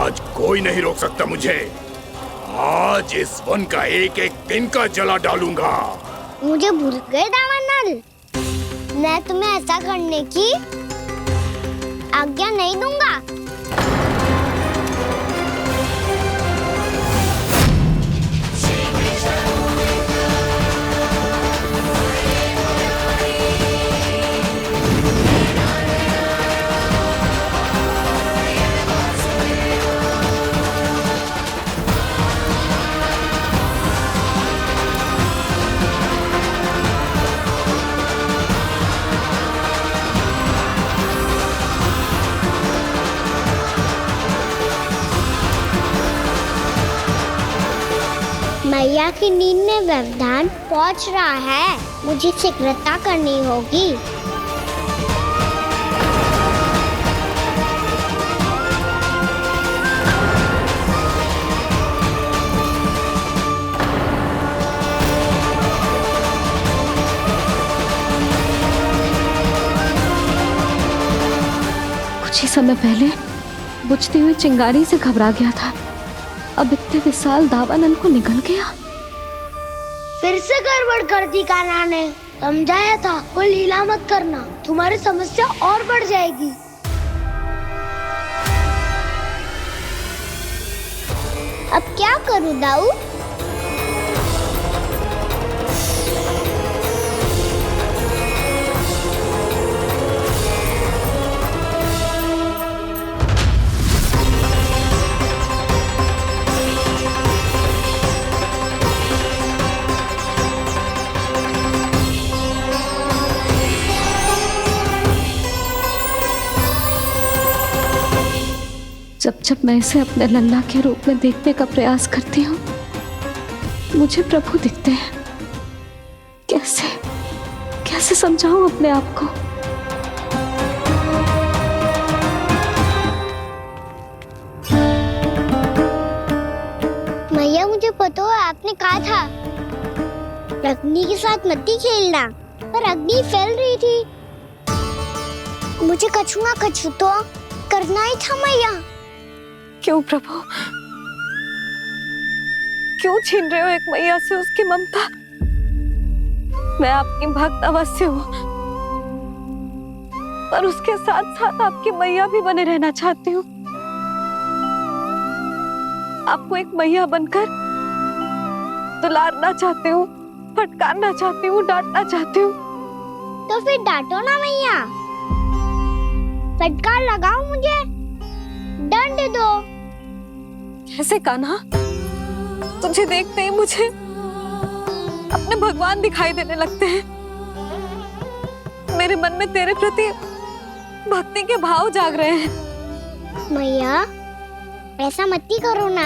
आज कोई नहीं रोक सकता मुझे। आज इस वन का एक एक तिनका जला डालूंगा। मुझे भूल गए दावानल, मैं तुम्हें ऐसा करने की आज्ञा नहीं दूंगा। मैया की नींद में व्यवधान पहुंच रहा है, मुझे शीघ्रता करनी होगी। कुछ ही समय पहले बुझती हुई चिंगारी से घबरा गया था, अब इतने विशाल दावानल को निगल गया। फिर से गड़बड़ कर दी कान्हा ने। समझाया था कोई लीला मत करना, तुम्हारी समस्या और बढ़ जाएगी। अब क्या करूं दाऊ? जब जब मैं इसे अपने लल्ला के रूप में देखने का प्रयास करती हूँ, मुझे प्रभु दिखते हैं। कैसे कैसे समझाऊं अपने आप को? मैया मुझे पता है आपने कहा था अग्नि के साथ मत ही खेलना, पर अग्नि फैल रही थी। मुझे कछुआ कछु तो करना ही था मैया। क्यों प्रभु, क्यों छीन रहे हो एक मैया से उसकी ममता? मैं आपकी भक्त अवश्य हूँ, पर उसके साथ साथ आपकी मैया भी बने रहना चाहती हूँ। आपको एक मैया बनकर दुलारना चाहती हूँ, फटकारना चाहती हूँ, डांटना चाहती हूँ। तो फिर डांटो ना मैया, फटकार लगाओ, मुझे दंड दो। कैसे कान्हा? तुझे देखते ही मुझे अपने भगवान दिखाई देने लगते हैं। मेरे मन में तेरे प्रति भक्ति के भाव जाग रहे हैं। मैया ऐसा मत ही करो ना।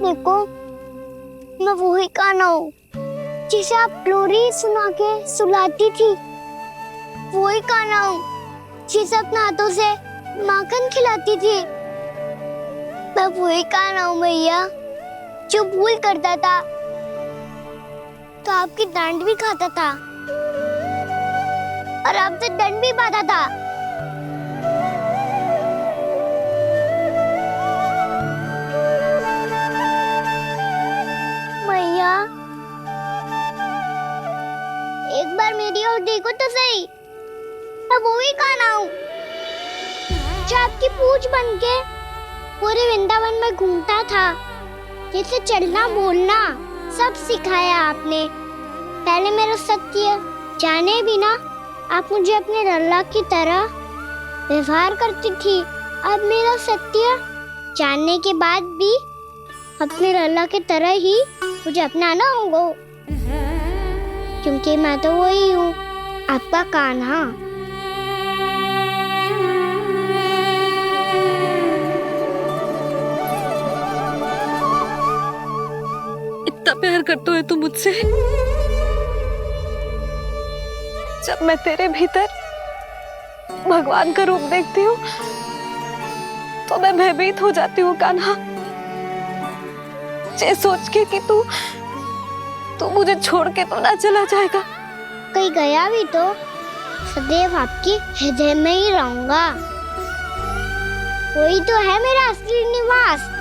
देखो मैं वही कान्हा हूँ जिसे आप लोरी सुना के सुलाती थी। वही कान्हा हूँ जिसे अपने हाथों से माखन खिलाती थी। मैं वही कान्हा हूँ मैया जो भूल करता था तो आपकी डांट भी खाता था और आपसे दंड भी पाता था। मैया एक बार मेरी ओर देखो तो सही, मैं वही कान्हा हूँ जो आपकी पूछ बनके पूरे वृंदावन में घूमता था। जैसे चलना बोलना सब सिखाया आपने। पहले मेरा सत्य जाने बिना आप मुझे अपने लल्ला की तरह व्यवहार करती थी। अब मेरा सत्य जानने के बाद भी अपने लल्ला की तरह ही मुझे अपनाना होगा, क्योंकि मैं तो वही हूँ, आपका कान्हा। इतना प्यार करते हो तुम मुझसे? जब मैं तेरे भीतर भगवान का रूप देखती हूँ तो मैं भयभीत हो जाती हूँ कान्हा। ये सोच के कि तू मुझे छोड़ के तो ना चला जाएगा। कहीं गया भी तो सदैव आपके हृदय में ही रहूंगा। वही तो है मेरा असली निवास।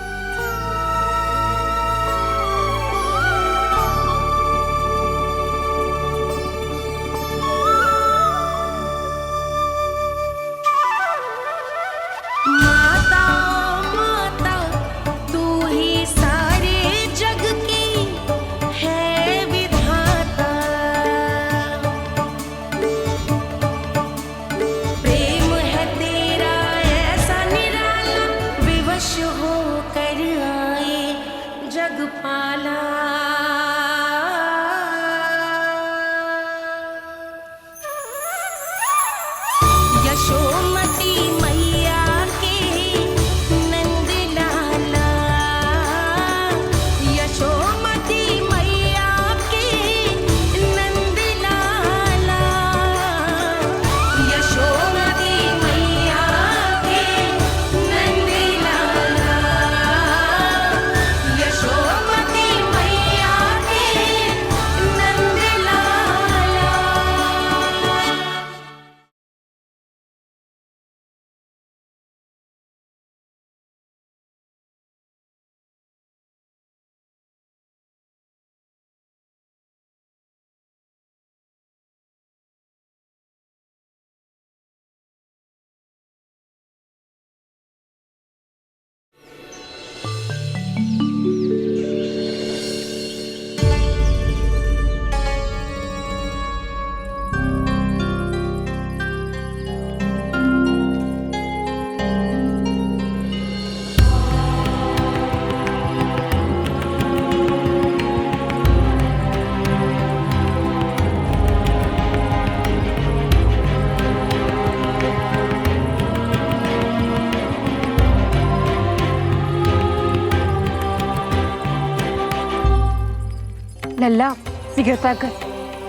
लल्ला सिगरेट पैक कर,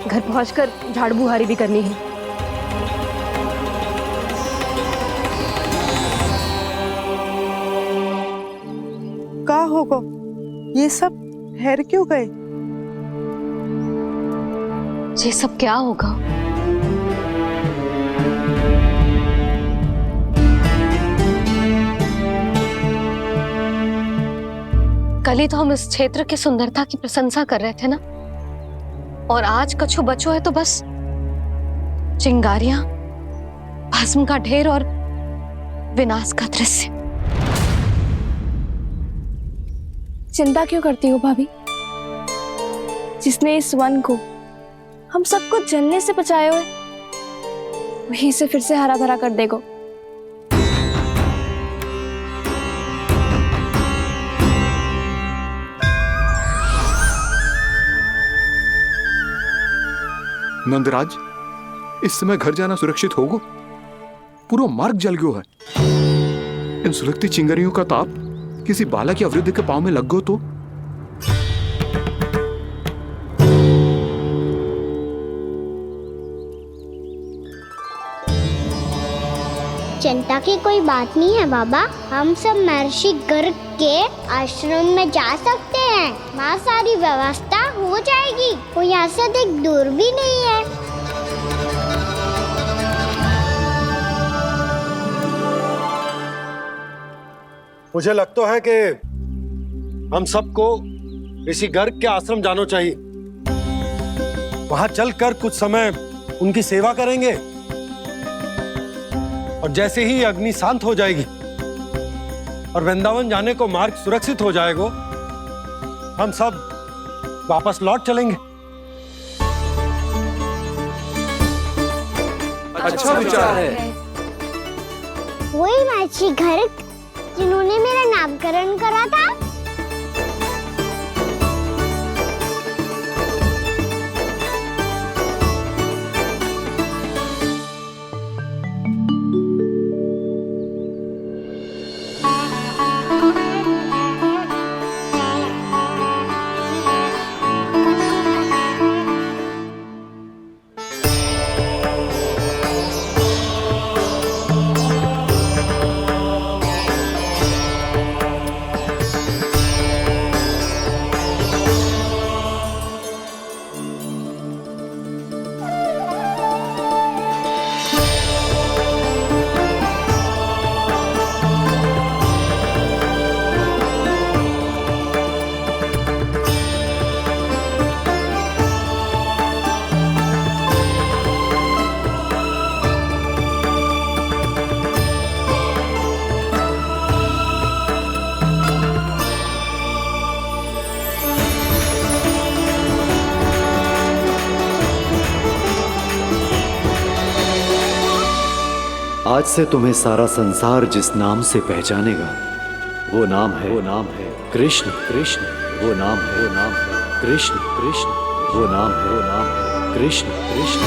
घर पहुंचकर झाड़ू बुहारी भी करनी है। का होगा ये सब ठहर क्यों गए? ये सब क्या होगा? कल ही तो हम इस क्षेत्र की सुंदरता की प्रशंसा कर रहे थे ना, और आज कछु बचो है तो बस चिंगारियां, भस्म का ढेर और विनाश का दृश्य। चिंता क्यों करती हो भाभी? जिसने इस वन को हम सबको जलने से बचाए हुए, वही से फिर से हरा भरा कर देगा। नंदराज, इस समय घर जाना सुरक्षित होगा? पूरा मार्ग जल गयो है। इन सुलगती चिंगारियों का ताप किसी बालक या वृद्ध के पांव में लग गयो तो? चिंता की कोई बात नहीं है बाबा, हम सब महर्षि गर्ग के आश्रम में जा सकते हैं। वहाँ सारी व्यवस्था हो जाएगी, वो यहाँ से अधिक दूर भी नहीं है। मुझे लगता है कि हम सबको ऋषि गर्ग के आश्रम जाना चाहिए। वहां चलकर कुछ समय उनकी सेवा करेंगे, और जैसे ही अग्नि शांत हो जाएगी और वृंदावन जाने को मार्ग सुरक्षित हो जाएगा, हम सब वापस लौट चलेंगे। अच्छा विचार है। वही महर्षि गर्ग जिन्होंने मेरा नामकरण करा था। आज से तुम्हें सारा संसार जिस नाम से पहचानेगा वो नाम है कृष्ण। कृष्ण वो नाम है कृष्ण। कृष्ण वो नाम है कृष्ण। कृष्ण।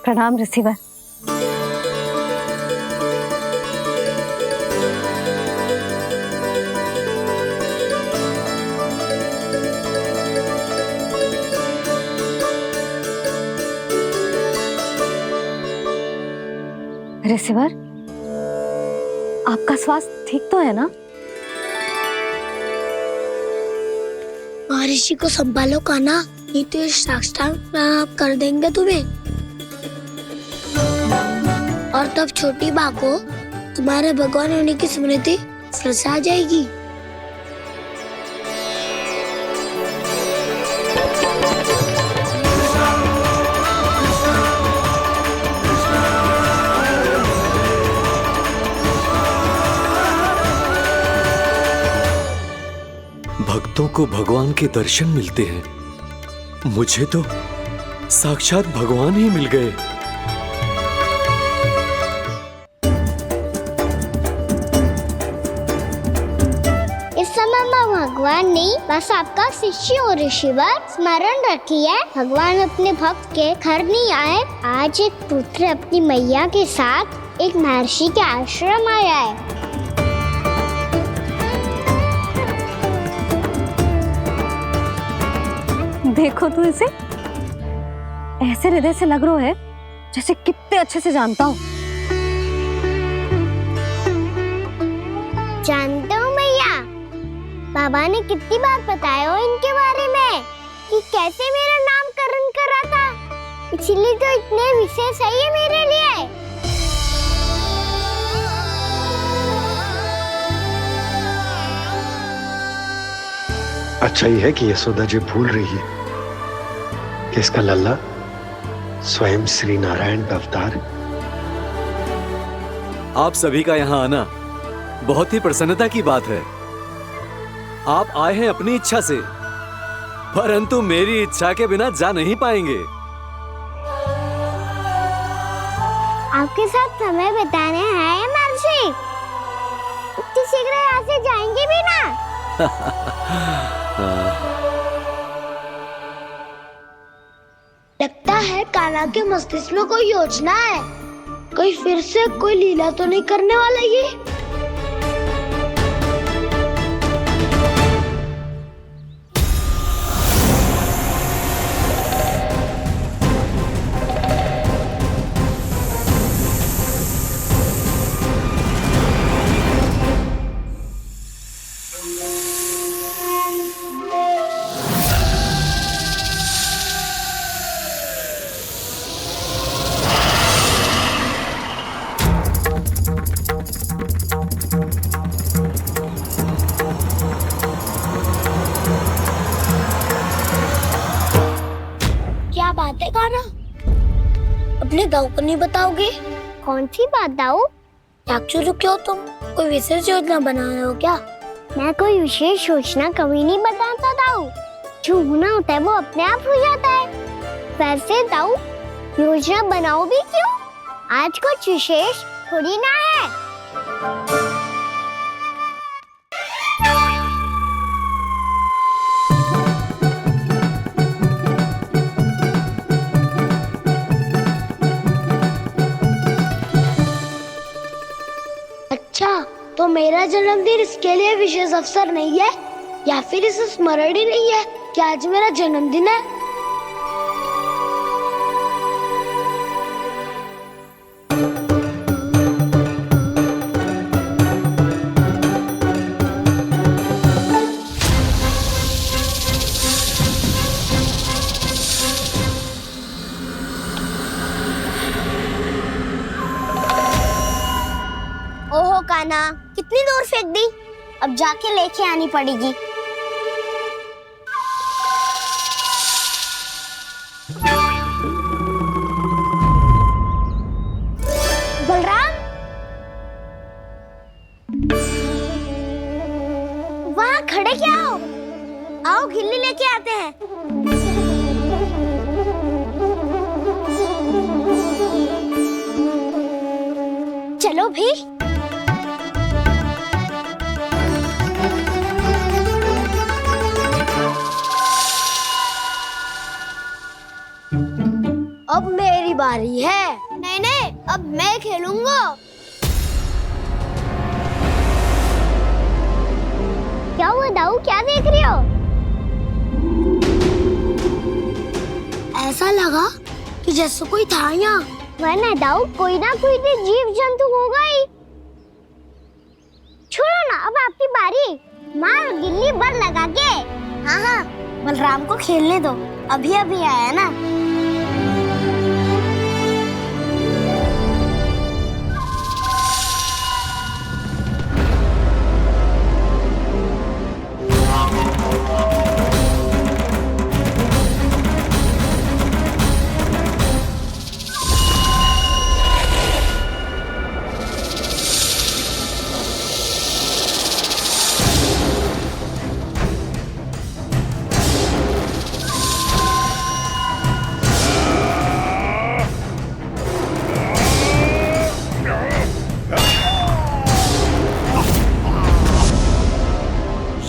प्रणाम रिसीवर। रिसीवर, आपका स्वास्थ्य ठीक तो है ना? महर्षि को संभालो काना, नहीं तो ये साष्टांग प्रणाम कर देंगे तुम्हें। और तब छोटी बा को तुम्हारे भगवान होने की स्मृति फिर से आ जाएगी। भक्तों को भगवान के दर्शन मिलते हैं, मुझे तो साक्षात भगवान ही मिल गए। इस समय मैं भगवान नहीं, बस आपका शिष्य हूँ ऋषिवर। स्मरण रखिए, भगवान अपने भक्त के घर नहीं आए। आज एक पुत्र अपनी मैया के साथ एक महर्षि के आश्रम आया है। देखो तू इसे, ऐसे हृदय से लग रहा है जैसे कितने अच्छे से जानता हूँ। जानते हो मैया, बाबा ने कितनी बार बताया हो इनके बारे में कि कैसे मेरा नामकरण करा था, इसीलिए तो इतने विशेष है ये मेरे लिए। अच्छा ही है कि यशोदा जी भूल रही है कि इसका लल्ला स्वयं श्री नारायण का अवतार है। आप सभी का यहाँ आना बहुत ही प्रसन्नता की बात है। आप आए हैं अपनी इच्छा से, परंतु मेरी इच्छा के बिना जा नहीं पाएंगे। आपके साथ समय बिताने हैं महर्षि, इतनी शीघ्र यहाँ से जाएंगे भी ना? लगता है कान्हा के मस्तिष्क में कोई योजना है, कोई फिर से कोई लीला तो नहीं करने वाला ये। क्या बात है कान्हा, अपने दाऊ को नहीं बताओगे? कौन सी बात दाऊ? चाकचू क्यों तुम कोई विशेष योजना बना रहे हो क्या? मैं कोई विशेष योजना कभी नहीं बताता दाऊ, जो होना होता है वो अपने आप हो जाता है। वैसे दाऊ, योजना बनाओ भी क्यों? आज कुछ विशेष थोड़ी ना है। अच्छा, तो मेरा जन्मदिन इसके लिए विशेष अवसर नहीं है, या फिर इसे स्मरण ही नहीं है कि आज मेरा जन्मदिन है? ओहो कान्हा, कितनी दूर फेंक दी, अब जाके लेके आनी पड़ेगी। बलराम, वहाँ खड़े क्या हो? आओ खिल्ली लेके आ भी। अब मेरी बारी है। नहीं नहीं, अब मैं खेलूंगा। क्या हुआ दाऊ, क्या देख रहे हो? ऐसा लगा कि जैसे कोई था यहाँ। वरना दाऊ कोई ना कोई तो जीव जंतु होगा ही। छोड़ो ना, अब आपकी बारी। मार गिल्ली बर लगा के। हाँ हाँ, बलराम को खेलने दो, अभी अभी आया ना।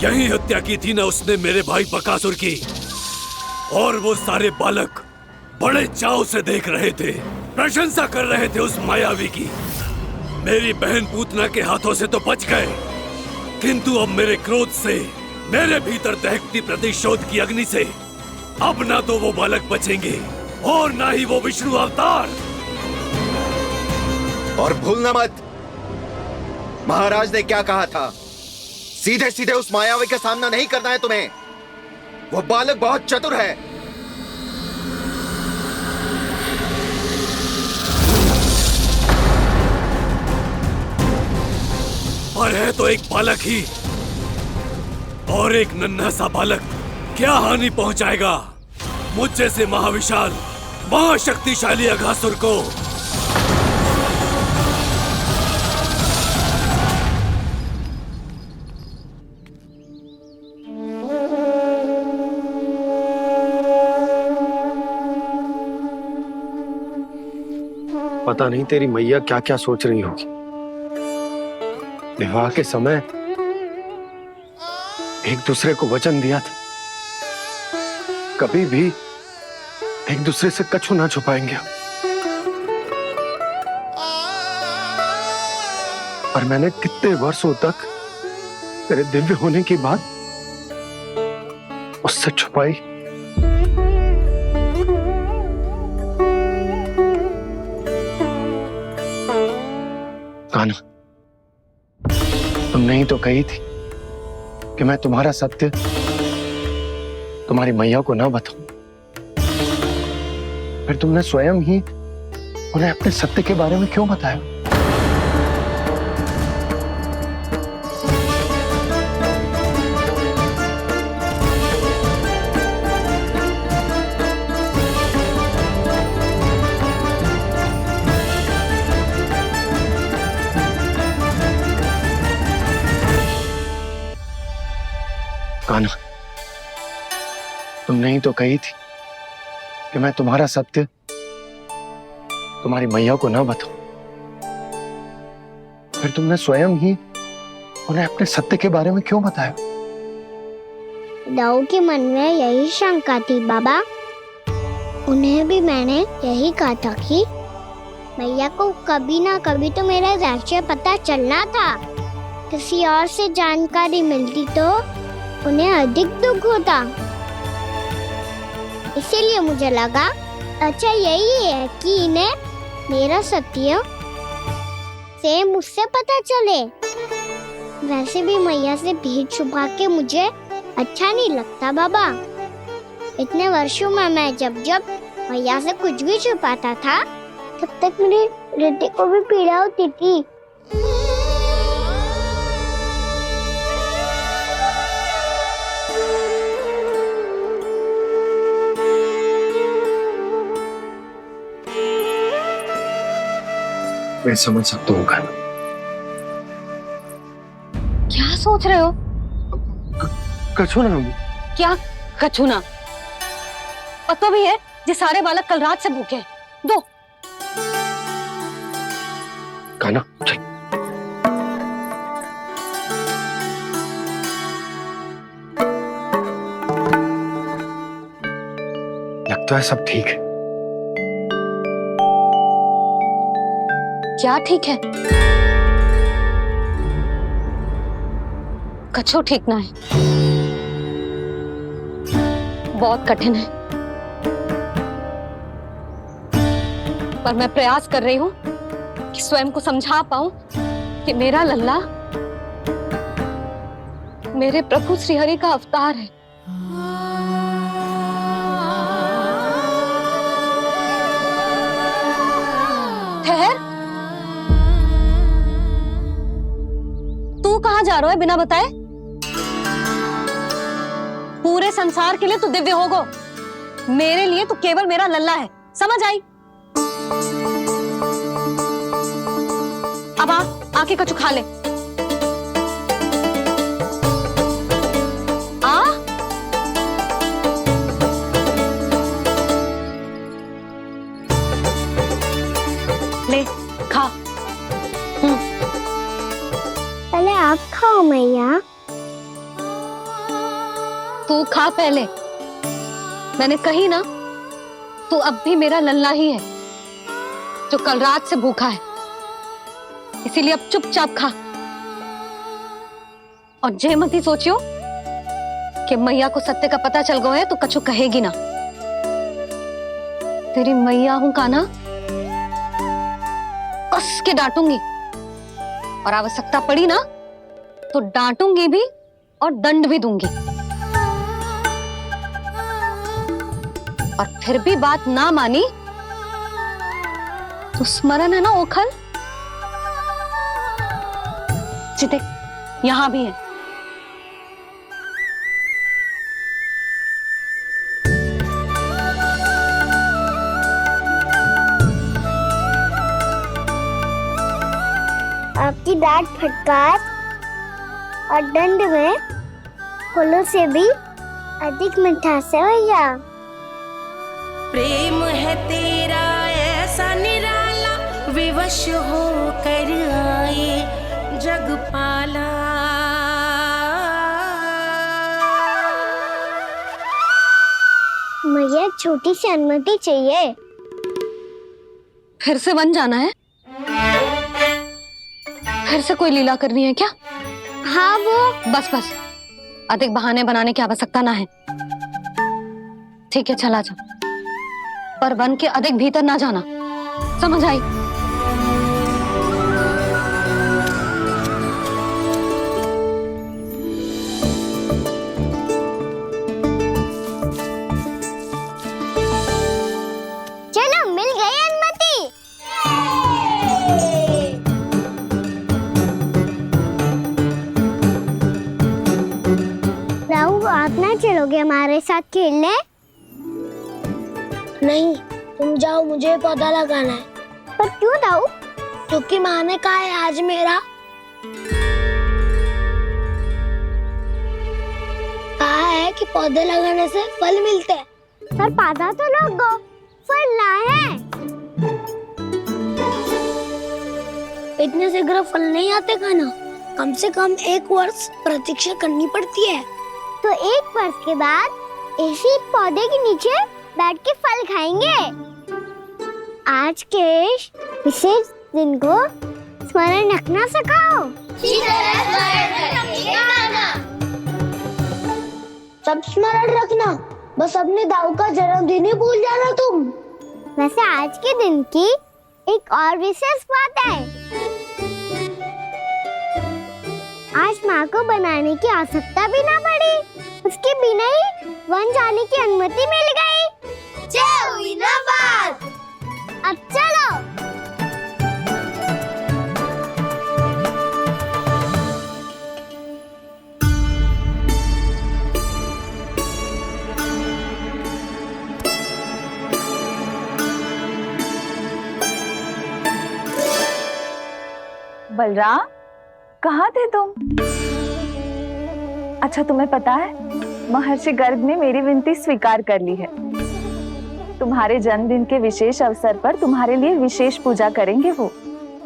यही हत्या की थी ना उसने मेरे भाई बकासुर की। और वो सारे बालक बड़े चाव से देख रहे थे, प्रशंसा कर रहे थे उस मायावी की। मेरी बहन पूतना के हाथों से तो बच गए, किंतु अब मेरे क्रोध से, मेरे भीतर दहकती प्रतिशोध की अग्नि से अब ना तो वो बालक बचेंगे और ना ही वो विष्णु अवतार। और भूलना मत, महाराज ने क्या कहा था, सीधे सीधे उस मायावी का सामना नहीं करना है तुम्हें। वो बालक बहुत चतुर है। पर है तो एक बालक ही, और एक नन्हा सा बालक क्या हानि पहुंचाएगा मुझ जैसे महाविशाल महाशक्तिशाली अघासुर को। पता नहीं तेरी मैया क्या क्या सोच रही होगी। विवाह के समय एक दूसरे को वचन दिया था, कभी भी एक दूसरे से कछु ना छुपाएंगे। और मैंने कितने वर्षों तक तेरे दिव्य होने की बात उससे छुपाई। कान्हा, तुमने ही तो कही थी कि मैं तुम्हारा सत्य तुम्हारी मैया को ना बताऊं। फिर तुमने स्वयं ही उन्हें अपने सत्य के बारे में क्यों बताया? कान्हा, तुमने ही तो कही थी कि मैं तुम्हारा सत्य तुम्हारी मैया को ना बताऊं। फिर तुमने स्वयं ही उन्हें अपने सत्य के बारे में क्यों बताया? दाऊ के मन में यही शंका थी बाबा। उन्हें भी मैंने यही कहा था कि मैया को कभी ना कभी तो मेरा रहस्य पता चलना था। किसी और से जानकारी मिलती तो उन्हें अधिक दुख होता। इसीलिए मुझे लगा अच्छा यही है कि इन्हें मेरा सत्य से मुझसे पता चले। वैसे भी मैया से भेद छुपा के मुझे अच्छा नहीं लगता बाबा। इतने वर्षों में मैं जब जब मैया से कुछ भी छुपाता था तब तक मेरे हृदय को भी पीड़ा होती थी। मैं समझ सकता हूँ कान्हा। क्या सोच रहे हो? कछु ना। क्या कछु ना? पता भी है ये सारे बालक कल रात से भूखे हैं। दो कान्हा चल। लगता है सब ठीक है। क्या ठीक है? कछु ठीक ना है, बहुत कठिन है, पर मैं प्रयास कर रही हूं कि स्वयं को समझा पाऊं कि मेरा लल्ला मेरे प्रभु श्रीहरि का अवतार है। ठहर, तू कहां जा रहा है बिना बताए? पूरे संसार के लिए तू दिव्य होगो, मेरे लिए तू केवल मेरा लल्ला है, समझ आई? अब आके कछु खा ले। आ ले खा। पहले आप खाओ मैया। तू खा पहले, मैंने कही ना, तू अब भी मेरा लल्ला ही है जो कल रात से भूखा है, इसीलिए अब चुपचाप खा। और जे मत ही सोचियो कि मैया को सत्य का पता चल गया है तो कछु कहेगी ना। तेरी मैया हूं कान्हा, कस के डांटूंगी, और आवश्यकता पड़ी ना तो डांटूंगी भी और दंड भी दूंगी। और फिर भी बात ना मानी तो स्मरण है ना ओखल, देख यहां भी है। आपकी डांट फटकार और दंड में फूलों से भी अधिक मिठास है भैया। प्रेम है तेरा ऐसा निराला, विवश हो कर आए जग पाला। मुझे छोटी सी अनुमति चाहिए। फिर से वन जाना है? फिर से कोई लीला करनी है क्या? हाँ वो बस बस, अधिक बहाने बनाने की आवश्यकता ना है। ठीक है चला जा, पर वन के अधिक भीतर ना जाना, समझ आई? चलो मिल गई अनुमति। राहु आप ना चलोगे हमारे साथ खेलने? नहीं, तुम जाओ, मुझे पौधा लगाना है। पर क्यों दाऊ? क्योंकि माँ ने कहा है आज मेरा कहा है कि पौधे लगाने से फल मिलते हैं। पर पौधा तो लगो, फल ना है। इतने शीघ्र फल नहीं आते खाना, कम से कम 1 वर्ष प्रतीक्षा करनी पड़ती है। तो 1 वर्ष के बाद इसी पौधे के नीचे बैठ के फल खाएंगे। आज के विशेष दिन को स्मरण रखना सिखाओ। सब स्मरण रखना, बस अपने दाऊ का जन्मदिन ही भूल जाना तुम। वैसे आज के दिन की एक और विशेष बात है। आज माँ को बनाने की आवश्यकता भी ना पड़ी, उसके बिना ही वन जाने की अनुमति मिल गई। जय हुई ना बात। अब चलो। बलराम, कहाँ थे तुम? अच्छा तुम्हें पता है, महर्षि गर्ग ने मेरी विनती स्वीकार कर ली है। तुम्हारे जन्मदिन के विशेष अवसर पर तुम्हारे लिए विशेष पूजा करेंगे वो।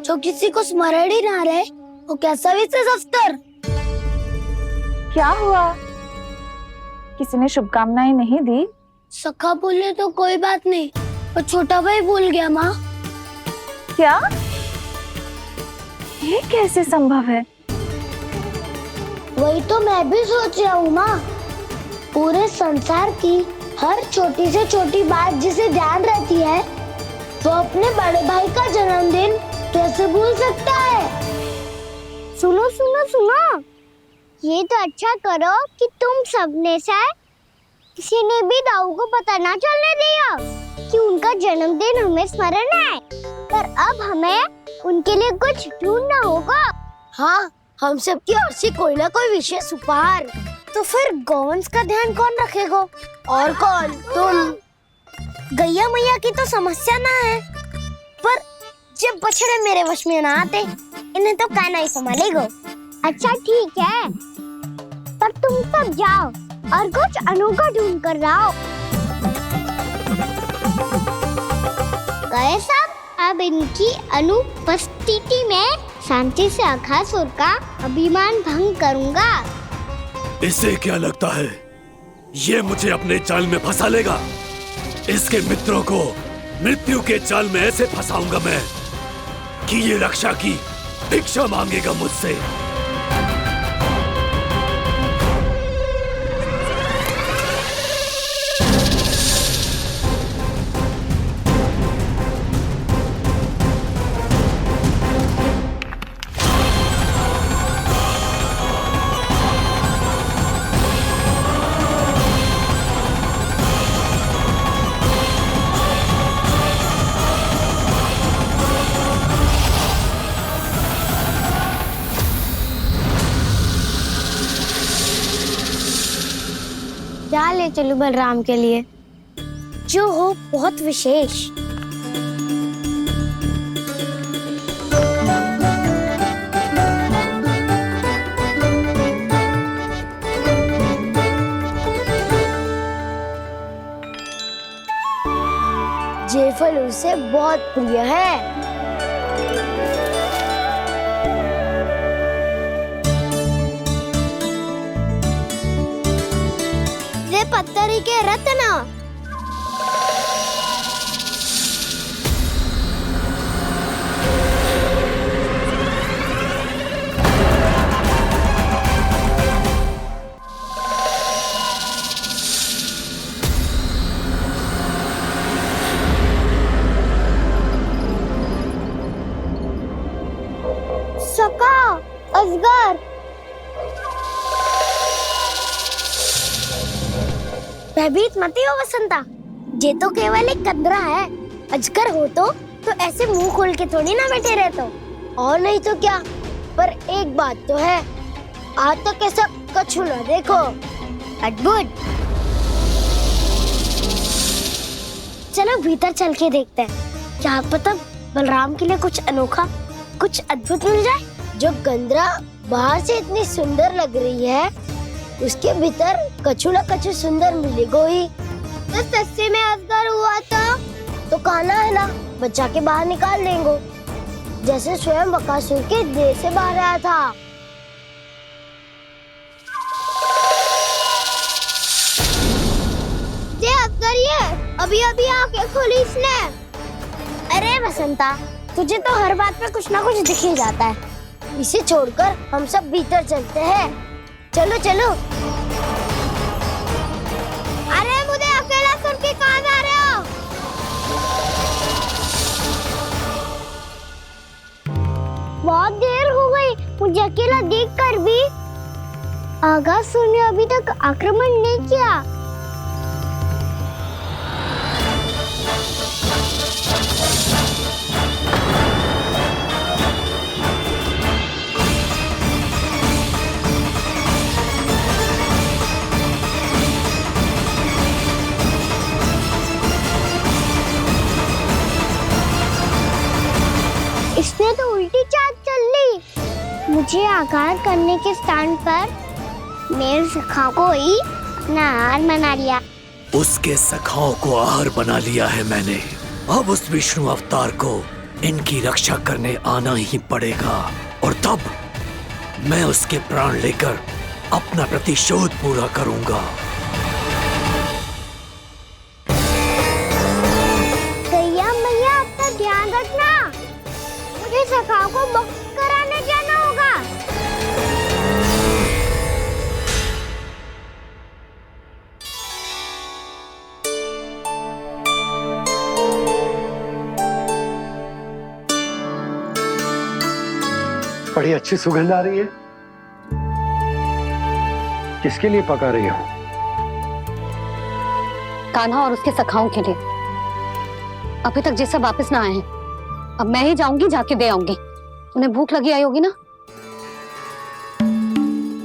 जो किसी को स्मरण ही ना रहे, वो कैसा विशेष अवसर? क्या हुआ? किसी ने शुभकामनाएं नहीं दी सखा बोले तो कोई बात नहीं, पर छोटा भाई भूल गया माँ। क्या? ये कैसे संभव है? वही तो मैं भी सोच रहा हूँ माँ। पूरे संसार की हर छोटी से छोटी बात जिसे ध्यान रहती है, वो अपने बड़े भाई का जन्मदिन कैसे भूल सकता है? सुनो सुनो सुनो, ये तो अच्छा करो कि तुम सबने से किसी ने भी दाऊ को पता ना चलने दिया कि उनका जन्मदिन हमें स्मरण है। पर अब हमें उनके लिए कुछ ढूंढना होगा। हाँ, हम सबकी ओर से कोई ना कोई विशेष उपहार। तो फिर गोवंश का ध्यान कौन रखेगा? और कौन? तुम। गैया मैया की तो समस्या ना है, पर जब बछड़े मेरे वश में ना आते, इन्हें तो कान्हा ही संभालेगा। अच्छा ठीक है, पर तुम सब जाओ और कुछ अनोखा ढूंढ कर लाओ। गए सब? अब इनकी अनुपस्थिति में शांति से अघासुर का अभिमान भंग करूंगा। इसे क्या लगता है ये मुझे अपने जाल में फंसा लेगा? इसके मित्रों को मृत्यु के जाल में ऐसे फंसाऊंगा मैं कि ये रक्षा की भिक्षा मांगेगा मुझसे। क्या ले चलूं बलराम के लिए जो हो बहुत विशेष? ये फल उसे बहुत प्रिय है। पत्थरी के रत्न। सका, अजगर। भयभीत मत हो वसंता, ये तो केवल एक कंदरा है। अजगर हो तो ऐसे मुंह खोल के थोड़ी ना बैठे रहते हो। और नहीं तो क्या, पर एक बात तो है, आज तक ऐसा कछु ना देखो। अद्भुत। चलो भीतर चल के देखते हैं, क्या पता बलराम के लिए कुछ अनोखा, कुछ अद्भुत मिल जाए। जो गंदरा बाहर से इतनी सुंदर लग रही है, उसके भीतर कछु न कछु सुंदर मिलेगा ही। तो सस्ते में अजगर हुआ तो कान्हा है ना, बच्चा के बाहर निकाल देंगे, जैसे स्वयं बकासुर के देह से बाहर आया था। ये अजगर ये अभी अभी आंखें खोली इसने। अरे वसंता, तुझे तो हर बात पे कुछ ना कुछ दिख ही जाता है। इसे छोड़कर हम सब भीतर चलते हैं। चलो चलो। अरे मुझे अकेला सुन के कहाँ जा रहे हो? बहुत देर हो गई, मुझे अकेला देखकर भी। अघासुर ने अभी तक आक्रमण नहीं किया। इसने तो उल्टी चाल चल ली। मुझे आघात करने के स्थान पर मेरे सखा को ही अपना आहार बना लिया। उसके सखाओं को आहार बना लिया है मैंने। अब उस विष्णु अवतार को इनकी रक्षा करने आना ही पड़ेगा, और तब मैं उसके प्राण लेकर अपना प्रतिशोध पूरा करूंगा। सखाओं को बॉक्स कराने जाना होगा। बड़ी अच्छी सुगंध आ रही है। किसके लिए पका रही हो? कान्हा और उसके सखाओं के लिए। अभी तक जैसा वापस ना आए हैं, अब मैं ही जाऊंगी, जाके दे आऊंगी। उन्हें भूख लगी आई होगी ना।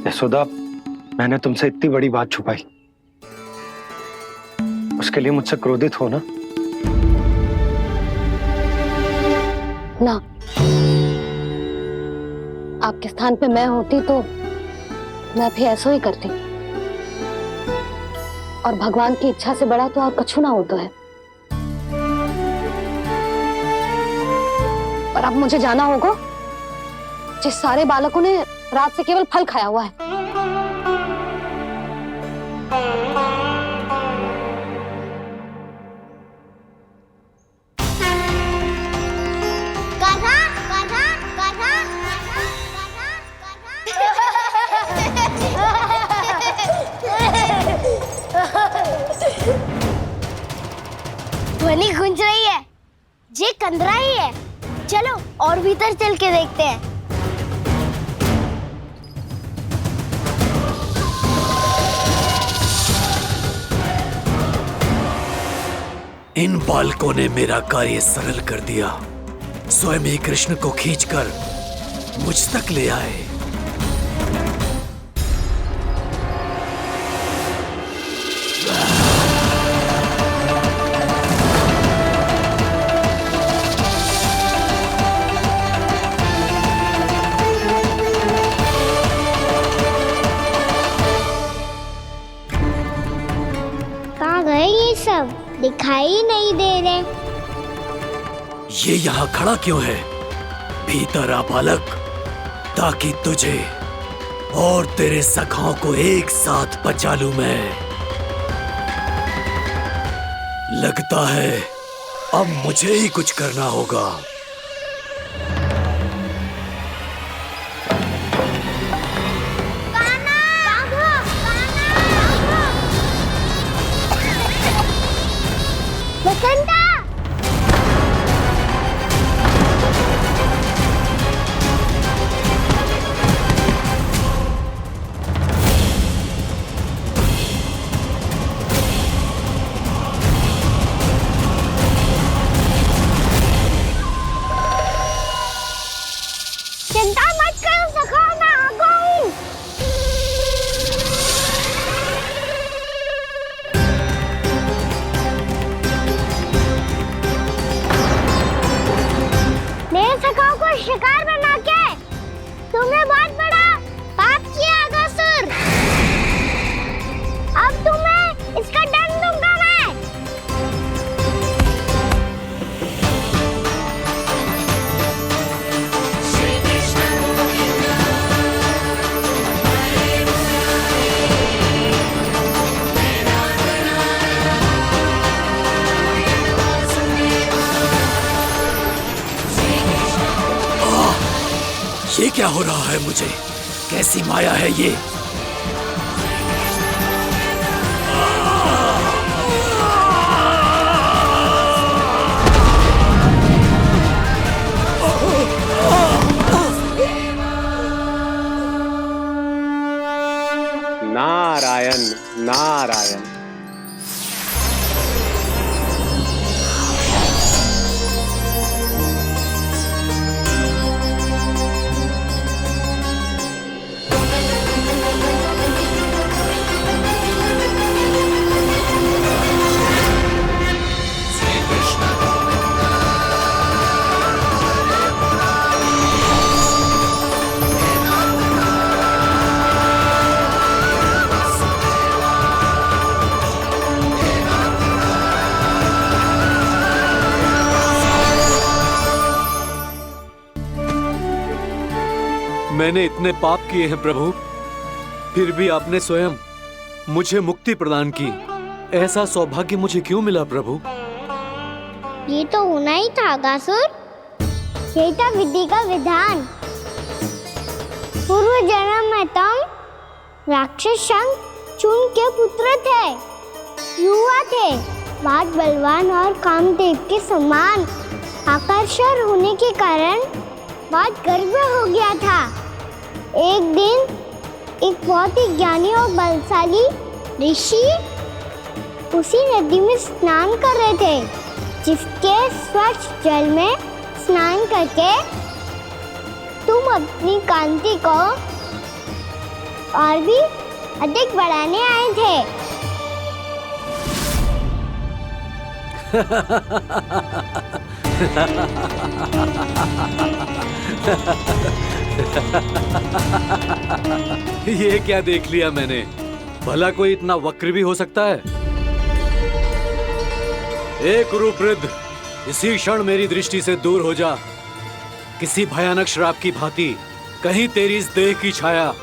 यशोदा, मैंने तुमसे इतनी बड़ी बात छुपाई, उसके लिए मुझसे क्रोधित हो ना? ना, आपके स्थान पे मैं होती तो मैं भी ऐसा ही करती। और भगवान की इच्छा से बड़ा तो और कछु ना होता है। पर अब मुझे जाना होगा। जिस सारे बालकों ने रात से केवल फल खाया हुआ है। कान्हा, कान्हा, कान्हा, ध्वनि गूंज रही है। ये कंदरा ही है। चलो और भीतर चल के देखते हैं। इन बालकों ने मेरा कार्य सरल कर दिया। स्वयं ही कृष्ण को खींचकर मुझ तक ले आए। कहाँ गए ये सब? दिखाई नहीं दे रहे। ये यहाँ खड़ा क्यों है? भीतर आ बालक, ताकि तुझे और तेरे सखाओं को एक साथ बचा लूं मैं। लगता है अब मुझे ही कुछ करना होगा। बसंता! चिंता मत करो सखाओ, मैं आ गया हूँ। मेरे सखाओं को शिकार बना के तुमने बहुत बड़ा पाप किया अगासुर। अब तुम्हें इसका दंड दूंगा मैं। ये क्या हो रहा है मुझे? कैसी माया है ये? नारायण नारायण। मैंने इतने पाप किए हैं प्रभु, फिर भी आपने स्वयं मुझे मुक्ति प्रदान की। ऐसा सौभाग्य मुझे क्यों मिला प्रभु? ये तो होना ही था अगासुर। यही था विधि का विधान। पूर्व जन्म में तुम राक्षस चून के पुत्र थे, युवा थे, बहुत बलवान और कामदेव के समान। आकर्षण होने के कारण बहुत गर्व हो गया था। एक दिन एक बहुत ही ज्ञानी और बलशाली ऋषि उसी नदी में स्नान कर रहे थे, जिसके स्वच्छ जल में स्नान करके तुम अपनी कांति को और भी अधिक बढ़ाने आए थे। ये क्या देख लिया मैंने? भला कोई इतना वक्र भी हो सकता है? एक कुरुवृद्ध, इसी क्षण मेरी दृष्टि से दूर हो जा। किसी भयानक श्राप की भांति कहीं तेरी इस देह की छाया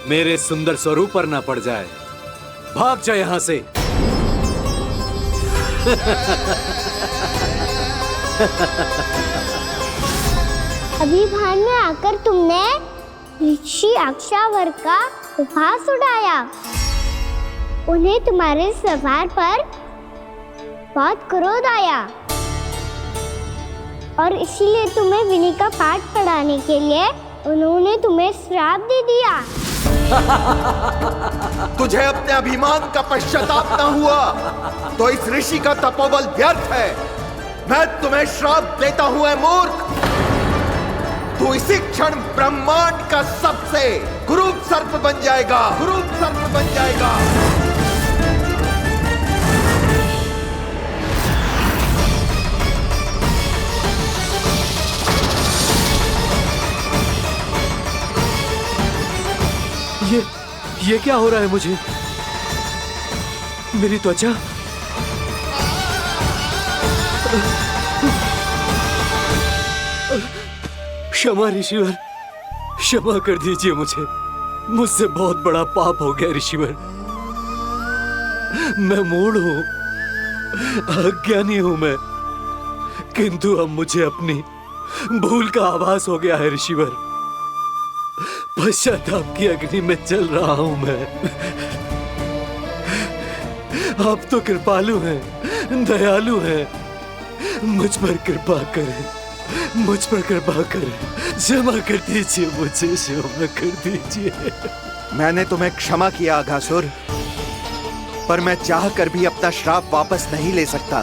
मेरे सुंदर स्वरूप पर न पड़ जाए। भाग जा यहां से। अभी भान में आकर तुमने ऋषि अक्षावर का उपहास उड़ाया। उन्हें तुम्हारे स्वभाव पर बहुत क्रोध आया और इसीलिए तुम्हें विधि का पाठ पढ़ाने के लिए उन्होंने तुम्हें श्राप दे दिया। तुझे अपने अभिमान का पश्चाताप न हुआ तो इस ऋषि का तपोबल व्यर्थ है। मैं तुम्हें श्राप देता हूं ऐ मूर्ख। तू इसी क्षण ब्रह्मांड का सबसे कुरूप सर्प बन जाएगा, कुरूप सर्प बन जाएगा। ये क्या हो रहा है मुझे? मेरी त्वचा क्षमा ऋषिवर, क्षमा कर दीजिए मुझे। मुझसे बहुत बड़ा पाप हो गया ऋषिवर। मैं मूढ़ हूं, अज्ञानी हूं मैं, किंतु अब मुझे अपनी भूल का आभास हो गया है ऋषिवर। पश्चाताप की अग्नि में जल रहा हूं मैं। आप तो कृपालु हैं, दयालु हैं, मुझ पर कृपा करें, मुझ पर कृपा करें। क्षमा कर दीजिए मुझे, क्षमा कर दीजिए। मैंने तुम्हें क्षमा किया अघासुर, पर मैं चाहकर भी अपना श्राप वापस नहीं ले सकता।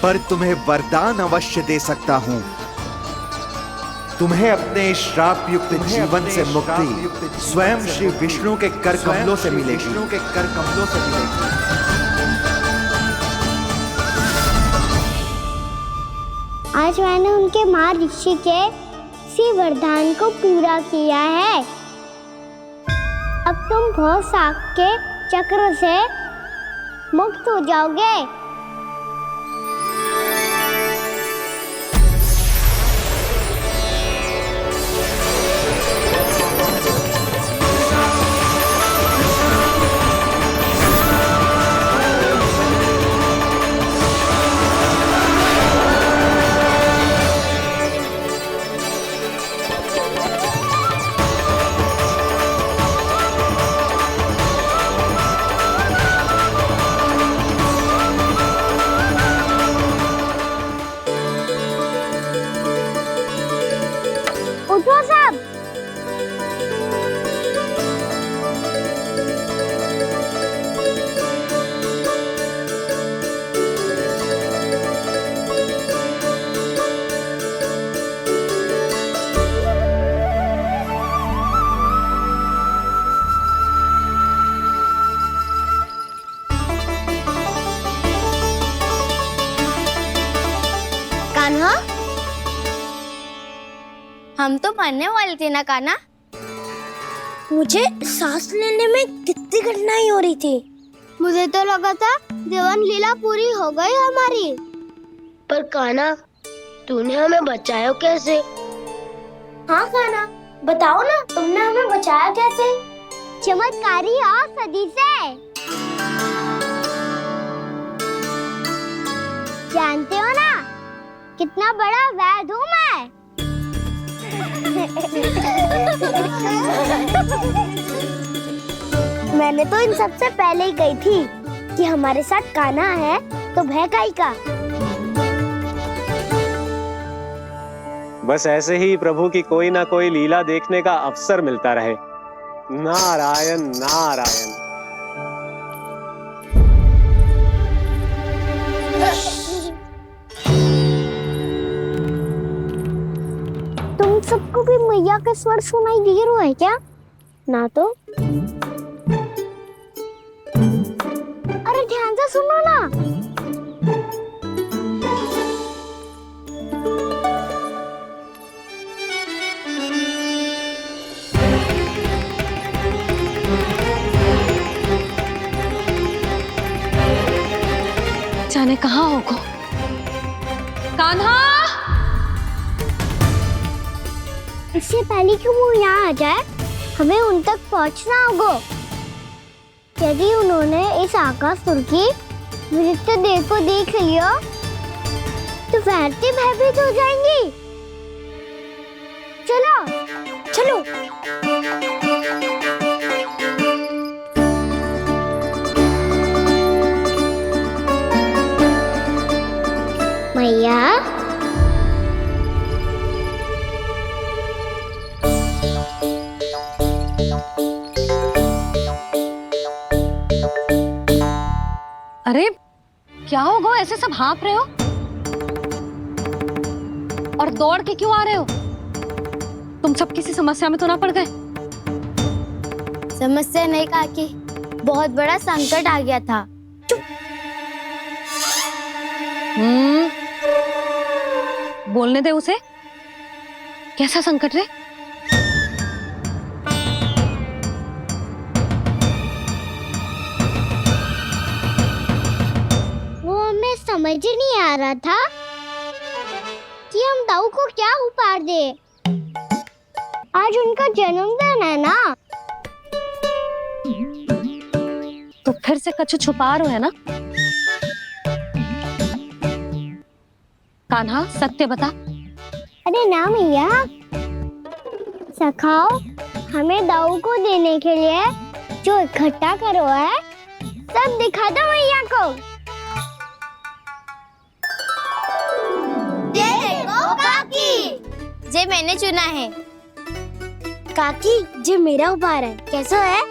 पर तुम्हें वरदान अवश्य दे सकता हूं। तुम्हें अपने श्राप युक्त जीवन से मुक्ति स्वयं श्री विष्णु के कर कमलों से मिलेगी, विष्णु के कर कमलों से मिलेगी। आज मैंने उनके मां ऋषि के इसी वरदान को पूरा किया है। अब तुम भव साग के चक्र से मुक्त हो जाओगे। उठो सब। कान्हा, हम तो मरने वाले थे ना कान्हा। मुझे सांस लेने में कितनी कठिनाई हो रही थी। मुझे तो लगा था जीवन लीला पूरी हो गई हमारी। पर कान्हा, तूने हमें बचाया कैसे? हाँ कान्हा, बताओ ना, तुमने हमें बचाया कैसे? चमत्कारी औषधि से। जानते हो ना, कितना बड़ा वैद हूँ मैं। मैंने तो इन सबसे पहले ही कही थी कि हमारे साथ कान्हा है तो भय काई का। बस ऐसे ही प्रभु की कोई ना कोई लीला देखने का अवसर मिलता रहे। नारायण नारायण। तुम सबको भी मैया का स्वर सुनाई दे रहा है क्या? ना तो। अरे ध्यान से सुनो ना। जाने कहाँ होगो। कान्हा! इससे पहले कि वो यहाँ आ जाए, हमें उन तक पहुँचना होगा। यदि उन्होंने इस आकासुर की नृत्य देह को देख लिया, तो वैरती भयभीत हो जाएंगी। चलो, चलो। मैया, अरे क्या हो गो, ऐसे सब हाँफ रहे हो और दौड़ के क्यों आ रहे हो? तुम सब किसी समस्या में तो ना पड़ गए? समस्या नहीं काकी, बहुत बड़ा संकट आ गया था। बोलने दे उसे। कैसा संकट रे? वो हमें समझ ही नहीं आ रहा था कि हम दाऊ को क्या उपहार दे। आज उनका जन्मदिन है ना। तो फिर से कछु छुपा रहे हो है ना? कान्हा सत्य बता। अरे ना मैया, सखाओ हमें दाऊ को देने के लिए जो इकट्ठा करो है सब दिखा दो मैया को। ये देखो काकी, जे मैंने चुना है। काकी, जे मेरा उपहार है, कैसा है?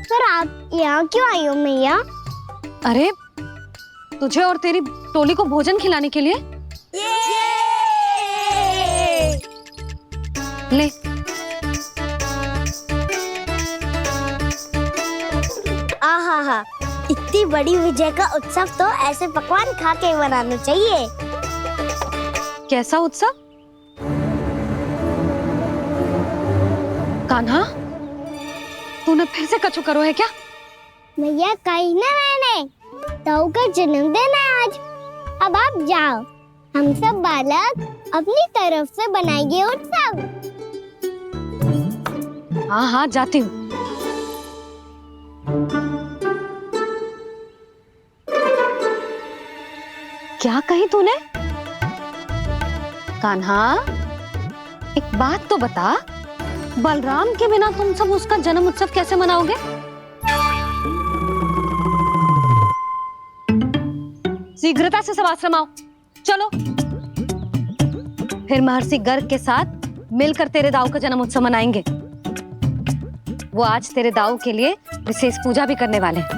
पर आप यहाँ क्यों आई हो मैया? अरे तुझे और तेरी टोली को भोजन खिलाने के लिए। ले। आहा, इतनी बड़ी विजय का उत्सव तो ऐसे पकवान खा के मनाना चाहिए। कैसा उत्सव? कान्हा, तूने फिर से कछु करो है क्या? मैया कहीं ना, मैंने दाऊ का जन्मदिन है आज। अब आप जाओ, हम सब बालक अपनी तरफ से बनाएंगे उत्सव। हाँ हाँ जाती हूँ। क्या कही तूने? कान्हा, एक बात तो बता, बलराम के बिना तुम सब उसका जन्म उत्सव कैसे मनाओगे? शीघ्रता से सब आश्रम आओ, चलो। फिर महर्षि गर्ग के साथ मिलकर तेरे दाऊ का जन्म उत्सव मनाएंगे। वो आज तेरे दाऊ के लिए विशेष पूजा भी करने वाले हैं।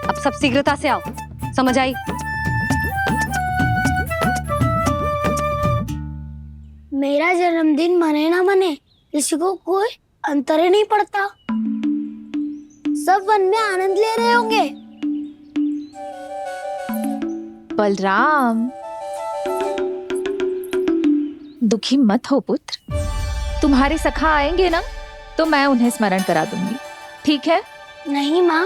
अब सब शीघ्रता से आओ, समझ आई? मेरा जन्मदिन मने ना मने, किसी को कोई अंतर ही नहीं पड़ता। सब वन में आनंद ले रहे होंगे। बलराम, दुखी मत हो पुत्र। तुम्हारे सखा आएंगे ना, तो मैं उन्हें स्मरण करा दूंगी, ठीक है? नहीं माँ,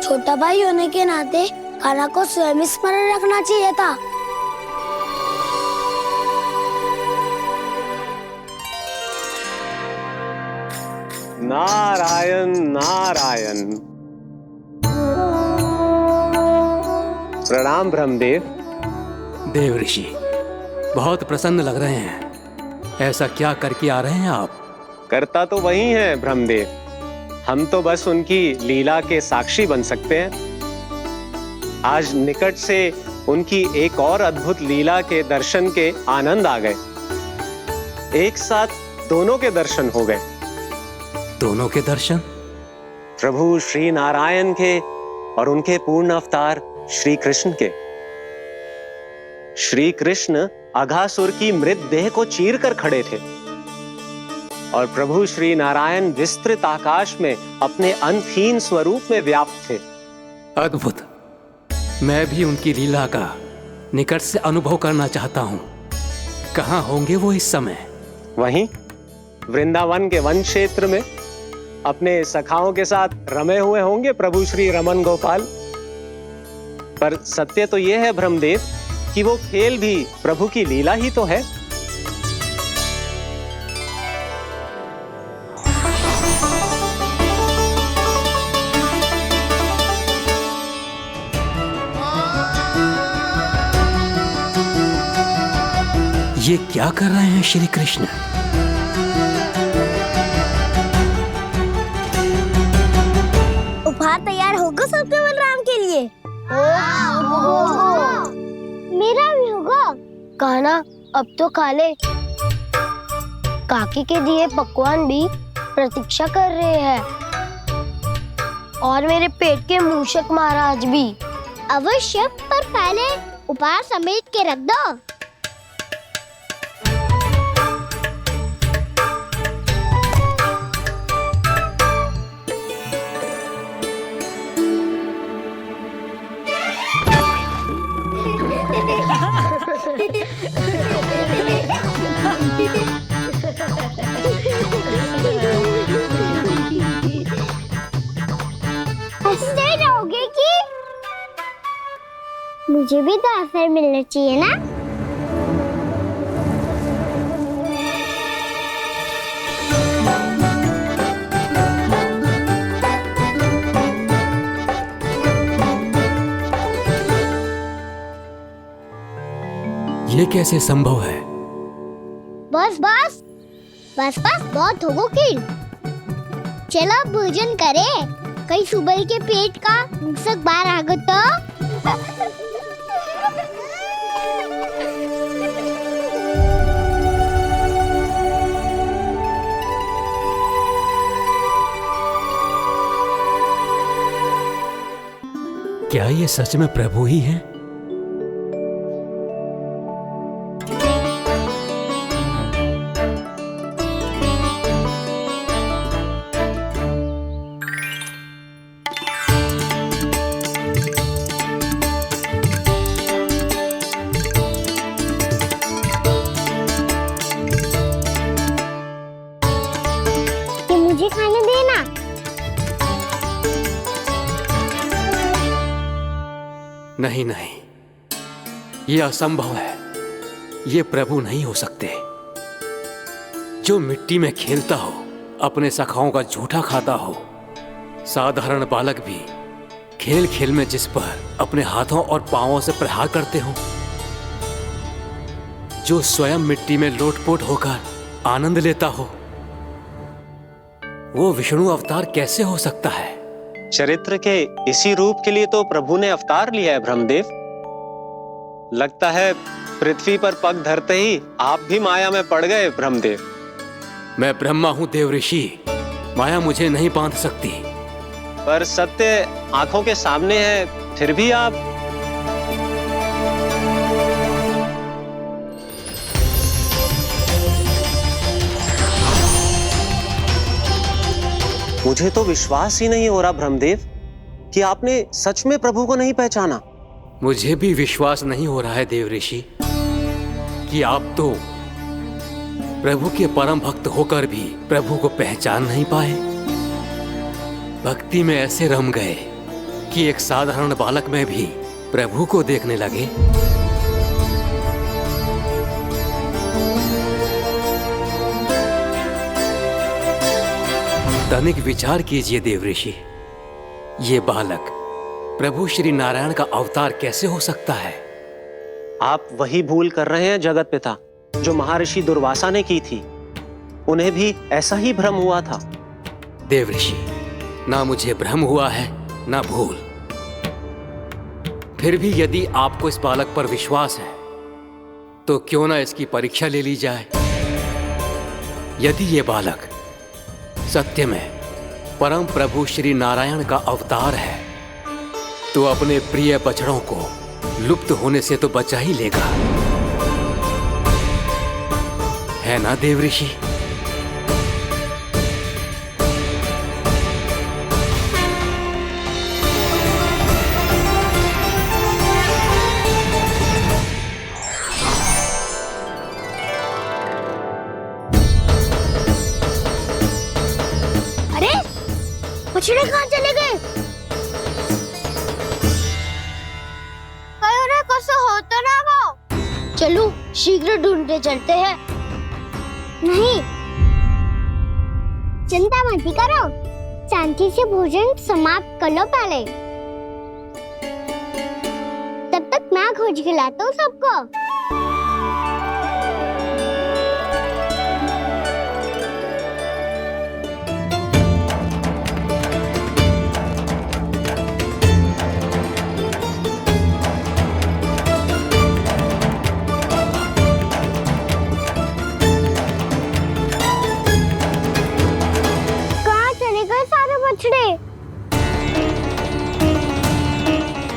छोटा भाई होने के नाते कान्हा को स्वयं स्मरण रखना चाहिए था। नारायण नारायण। प्रणाम ब्रह्मदेव। देव ऋषि, बहुत प्रसन्न लग रहे हैं। ऐसा क्या करके आ रहे हैं आप? करता तो वही है ब्रह्मदेव, हम तो बस उनकी लीला के साक्षी बन सकते हैं। आज निकट से उनकी एक और अद्भुत लीला के दर्शन के आनंद आ गए। एक साथ दोनों के दर्शन हो गए। दोनों के दर्शन? प्रभु श्री नारायण के और उनके पूर्ण अवतार श्री कृष्ण के। श्री कृष्ण अघासुर की मृत देह को चीर कर खड़े थे और प्रभु श्री नारायण विस्तृत आकाश में अपने अंतहीन स्वरूप में व्याप्त थे। अद्भुत। मैं भी उनकी लीला का निकट से अनुभव करना चाहता हूँ। कहाँ होंगे वो इस समय? वहीं वृंदावन के वन क्षेत्र में अपने सखाओं के साथ रमे हुए होंगे प्रभु श्री रमन गोपाल। पर सत्य तो यह है ब्रह्मदेव कि वो खेल भी प्रभु की लीला ही तो है। ये क्या कर रहे हैं श्री कृष्ण? उपहार तैयार होगा सबके बलराम के लिए? मेरा भी होगा। कहना अब तो खा ले। काकी के दिए पकवान भी प्रतीक्षा कर रहे हैं और मेरे पेट के मूषक महाराज भी। अवश्य, पर पहले उपहार समेट के रख दो। हंसते रहोगे कि? मुझे भी तो अवसर मिलना चाहिए ना। ये कैसे संभव है? बस बस बस बस बहुत होगो किल। चलो भोजन करे। कई सुबह के पेट का मूषक बाहर आ गया तो। क्या ये सच में प्रभु ही हैं? मुझे खाने देना। नहीं नहीं, ये असंभव है। ये प्रभु नहीं हो सकते। जो मिट्टी में खेलता हो, अपने सखाओं का झूठा खाता हो, साधारण बालक भी खेल खेल में जिस पर अपने हाथों और पांवों से प्रहार करते हो, जो स्वयं मिट्टी में लोटपोट होकर आनंद लेता हो, वो विष्णु अवतार कैसे हो सकता है? चरित्र के इसी रूप के लिए तो प्रभु ने अवतार लिया है ब्रह्मदेव। लगता है पृथ्वी पर पग धरते ही आप भी माया में पड़ गए ब्रह्मदेव। मैं ब्रह्मा हूं देव ऋषि, माया मुझे नहीं बांध सकती। पर सत्य आंखों के सामने है, फिर भी आप। मुझे तो विश्वास ही नहीं हो रहा ब्रह्मदेव कि आपने सच में प्रभु को नहीं पहचाना। मुझे भी विश्वास नहीं हो रहा है देव ऋषि कि आप तो प्रभु के परम भक्त होकर भी प्रभु को पहचान नहीं पाए। भक्ति में ऐसे रम गए कि एक साधारण बालक में भी प्रभु को देखने लगे। तनिक विचार कीजिए देवऋषि, ये बालक प्रभु श्री नारायण का अवतार कैसे हो सकता है? आप वही भूल कर रहे हैं जगत पिता जो महर्षि दुर्वासा ने की थी। उन्हें भी ऐसा ही भ्रम हुआ था। देवऋषि, ना मुझे भ्रम हुआ है ना भूल। फिर भी यदि आपको इस बालक पर विश्वास है तो क्यों ना इसकी परीक्षा ले ली जाए। यदि ये बालक सत्य में परम प्रभु श्री नारायण का अवतार है तो अपने प्रिय बछड़ों को लुप्त होने से तो बचा ही लेगा, है ना देवऋषि? अरे बछड़े कहाँ चले गए? हो तो ना वो। चलो शीघ्र ढूंढते चलते हैं। नहीं, चिंता मत करो, शांति से भोजन समाप्त कर लो पहले। तब तक मैं खोज के लाता हूँ सबको।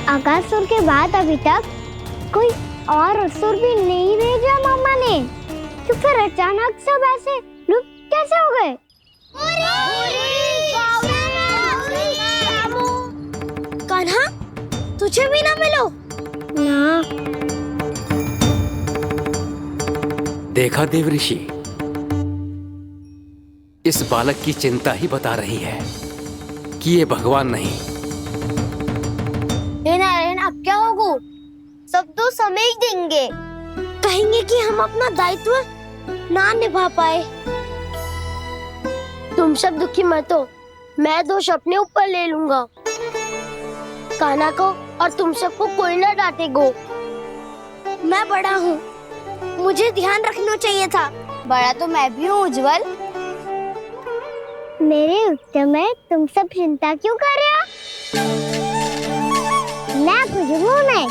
आकासुर के बाद अभी तक कोई और असुर भी नहीं भेजा मामा ने, तो फिर अचानक सब ऐसे लुप्त कैसे हो गए? कान्हा, तुझे भी ना मिलो ना। देखा देवऋषि, इस बालक की चिंता ही बता रही है कि ये भगवान नहीं। नारायण, अब क्या होगा? सब तो समझ देंगे, कहेंगे कि हम अपना दायित्व ना निभा पाए। तुम सब दुखी मत हो, मैं दोष अपने ऊपर ले लूंगा। कान्हा को और तुम सबको कोई ना डांटेगा। मैं बड़ा हूँ, मुझे ध्यान रखना चाहिए था। बड़ा तो मैं भी हूँ उज्जवल। मेरे उत्तर में तुम सब चिंता क्यों कर रहे हो? मैं कुछ नहीं,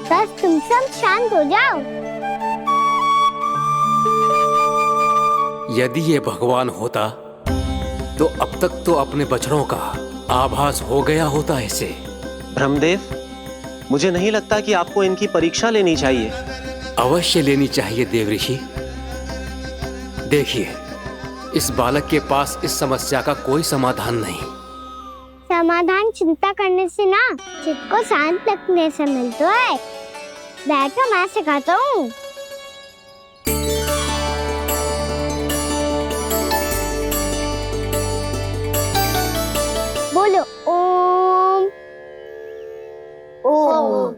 बस तुम सब शांत हो जाओ। यदि ये भगवान होता तो अब तक तो अपने बछड़ों का आभास हो गया होता इसे। ब्रह्मदेव, मुझे नहीं लगता कि आपको इनकी परीक्षा लेनी चाहिए। अवश्य लेनी चाहिए देवऋषि। देखिए, इस बालक के पास इस समस्या का कोई समाधान नहीं। समाधान चिंता करने से ना, चित्त को शांत रखने से मिलता है। बैठो, मैं सिखाता हूँ। बोलो ओम। ओम।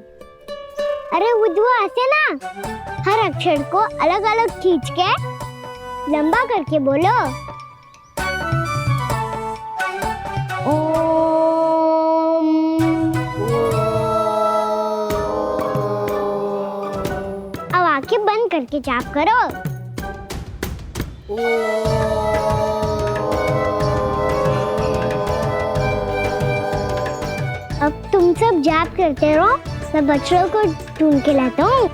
अरे उद्वा, ऐसे ना हर अक्षर को अलग अलग खींच के लंबा करके बोलो। अब आंखें बंद करके जाप करो। अब तुम सब जाप करते रहो, मैं बच्चों को ढूंढ के लाता हूँ।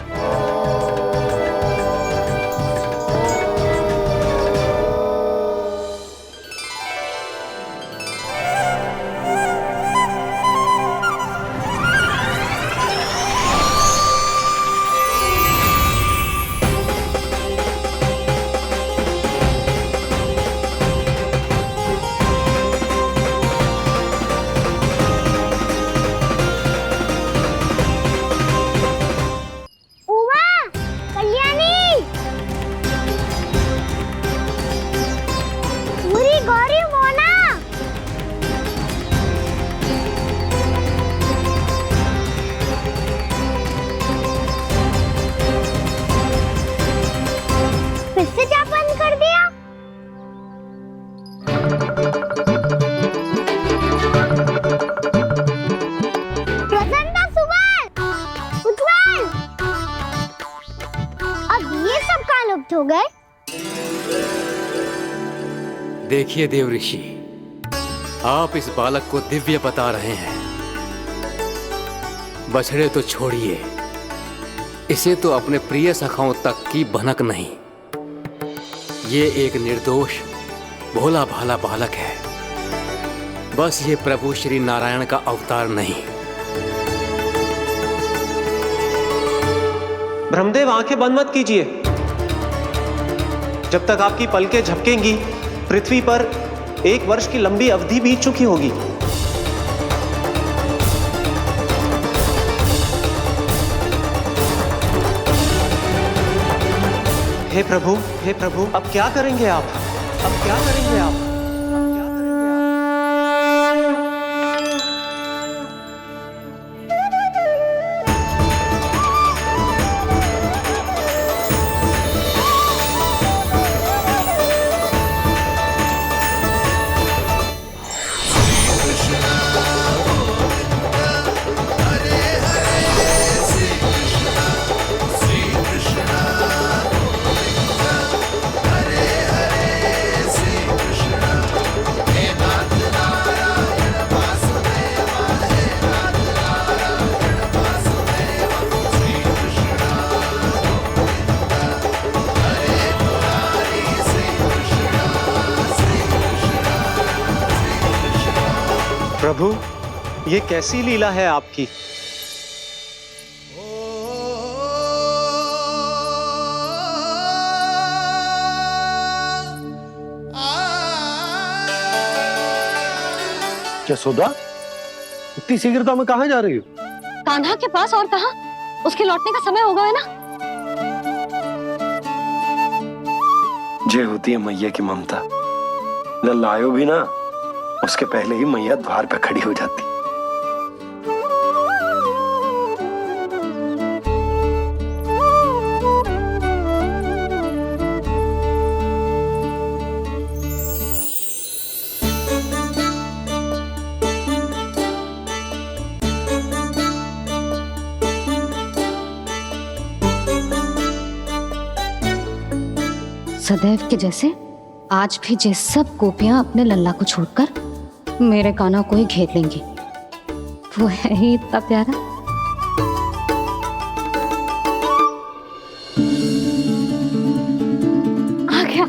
देखिए देव ऋषि, आप इस बालक को दिव्य बता रहे हैं। बछड़े तो छोड़िए, इसे तो अपने प्रिय सखाओं तक की भनक नहीं। ये एक निर्दोष भोला भाला बालक है, बस ये प्रभु श्री नारायण का अवतार नहीं। ब्रह्मदेव, आंखें बंद मत कीजिए। जब तक आपकी पलकें झपकेंगी, पृथ्वी पर 1 वर्ष की लंबी अवधि बीत चुकी होगी। हे प्रभु, अब क्या करेंगे आप? अब क्या करेंगे आप? प्रभु, ये कैसी लीला है आपकी? यशोदा, इतनी शीघ्रता में कहाँ जा रही हो? कान्हा के पास, और कहाँ? उसके लौटने का समय हो गया है ना। जे होती है मैया की ममता, लल्लायो भी ना, उसके पहले ही मैया द्वार पे खड़ी हो जाती। सदैव के जैसे आज भी जे सब गोपियां अपने लल्ला को छोड़कर मेरे कान्हा को ही घेर लेंगी। वो है ही इतना प्यारा। आ गया।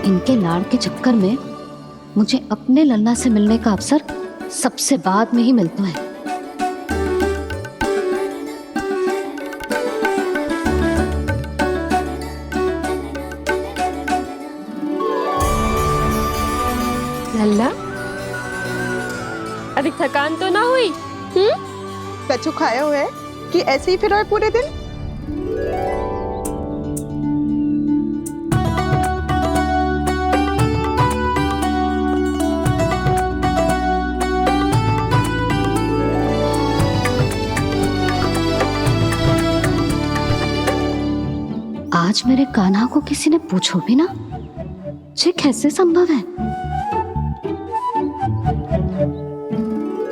इनके लाड़ के चक्कर में मुझे अपने लल्ला से मिलने का अवसर सबसे बाद में ही मिलता है। लल्ला, अभी थकान तो ना हुई? कछु खाया हुआ है कि ऐसे ही फिर रहे पूरे दिन? आज मेरे कान्हा को किसी ने पूछो भी ना, ये कैसे संभव है?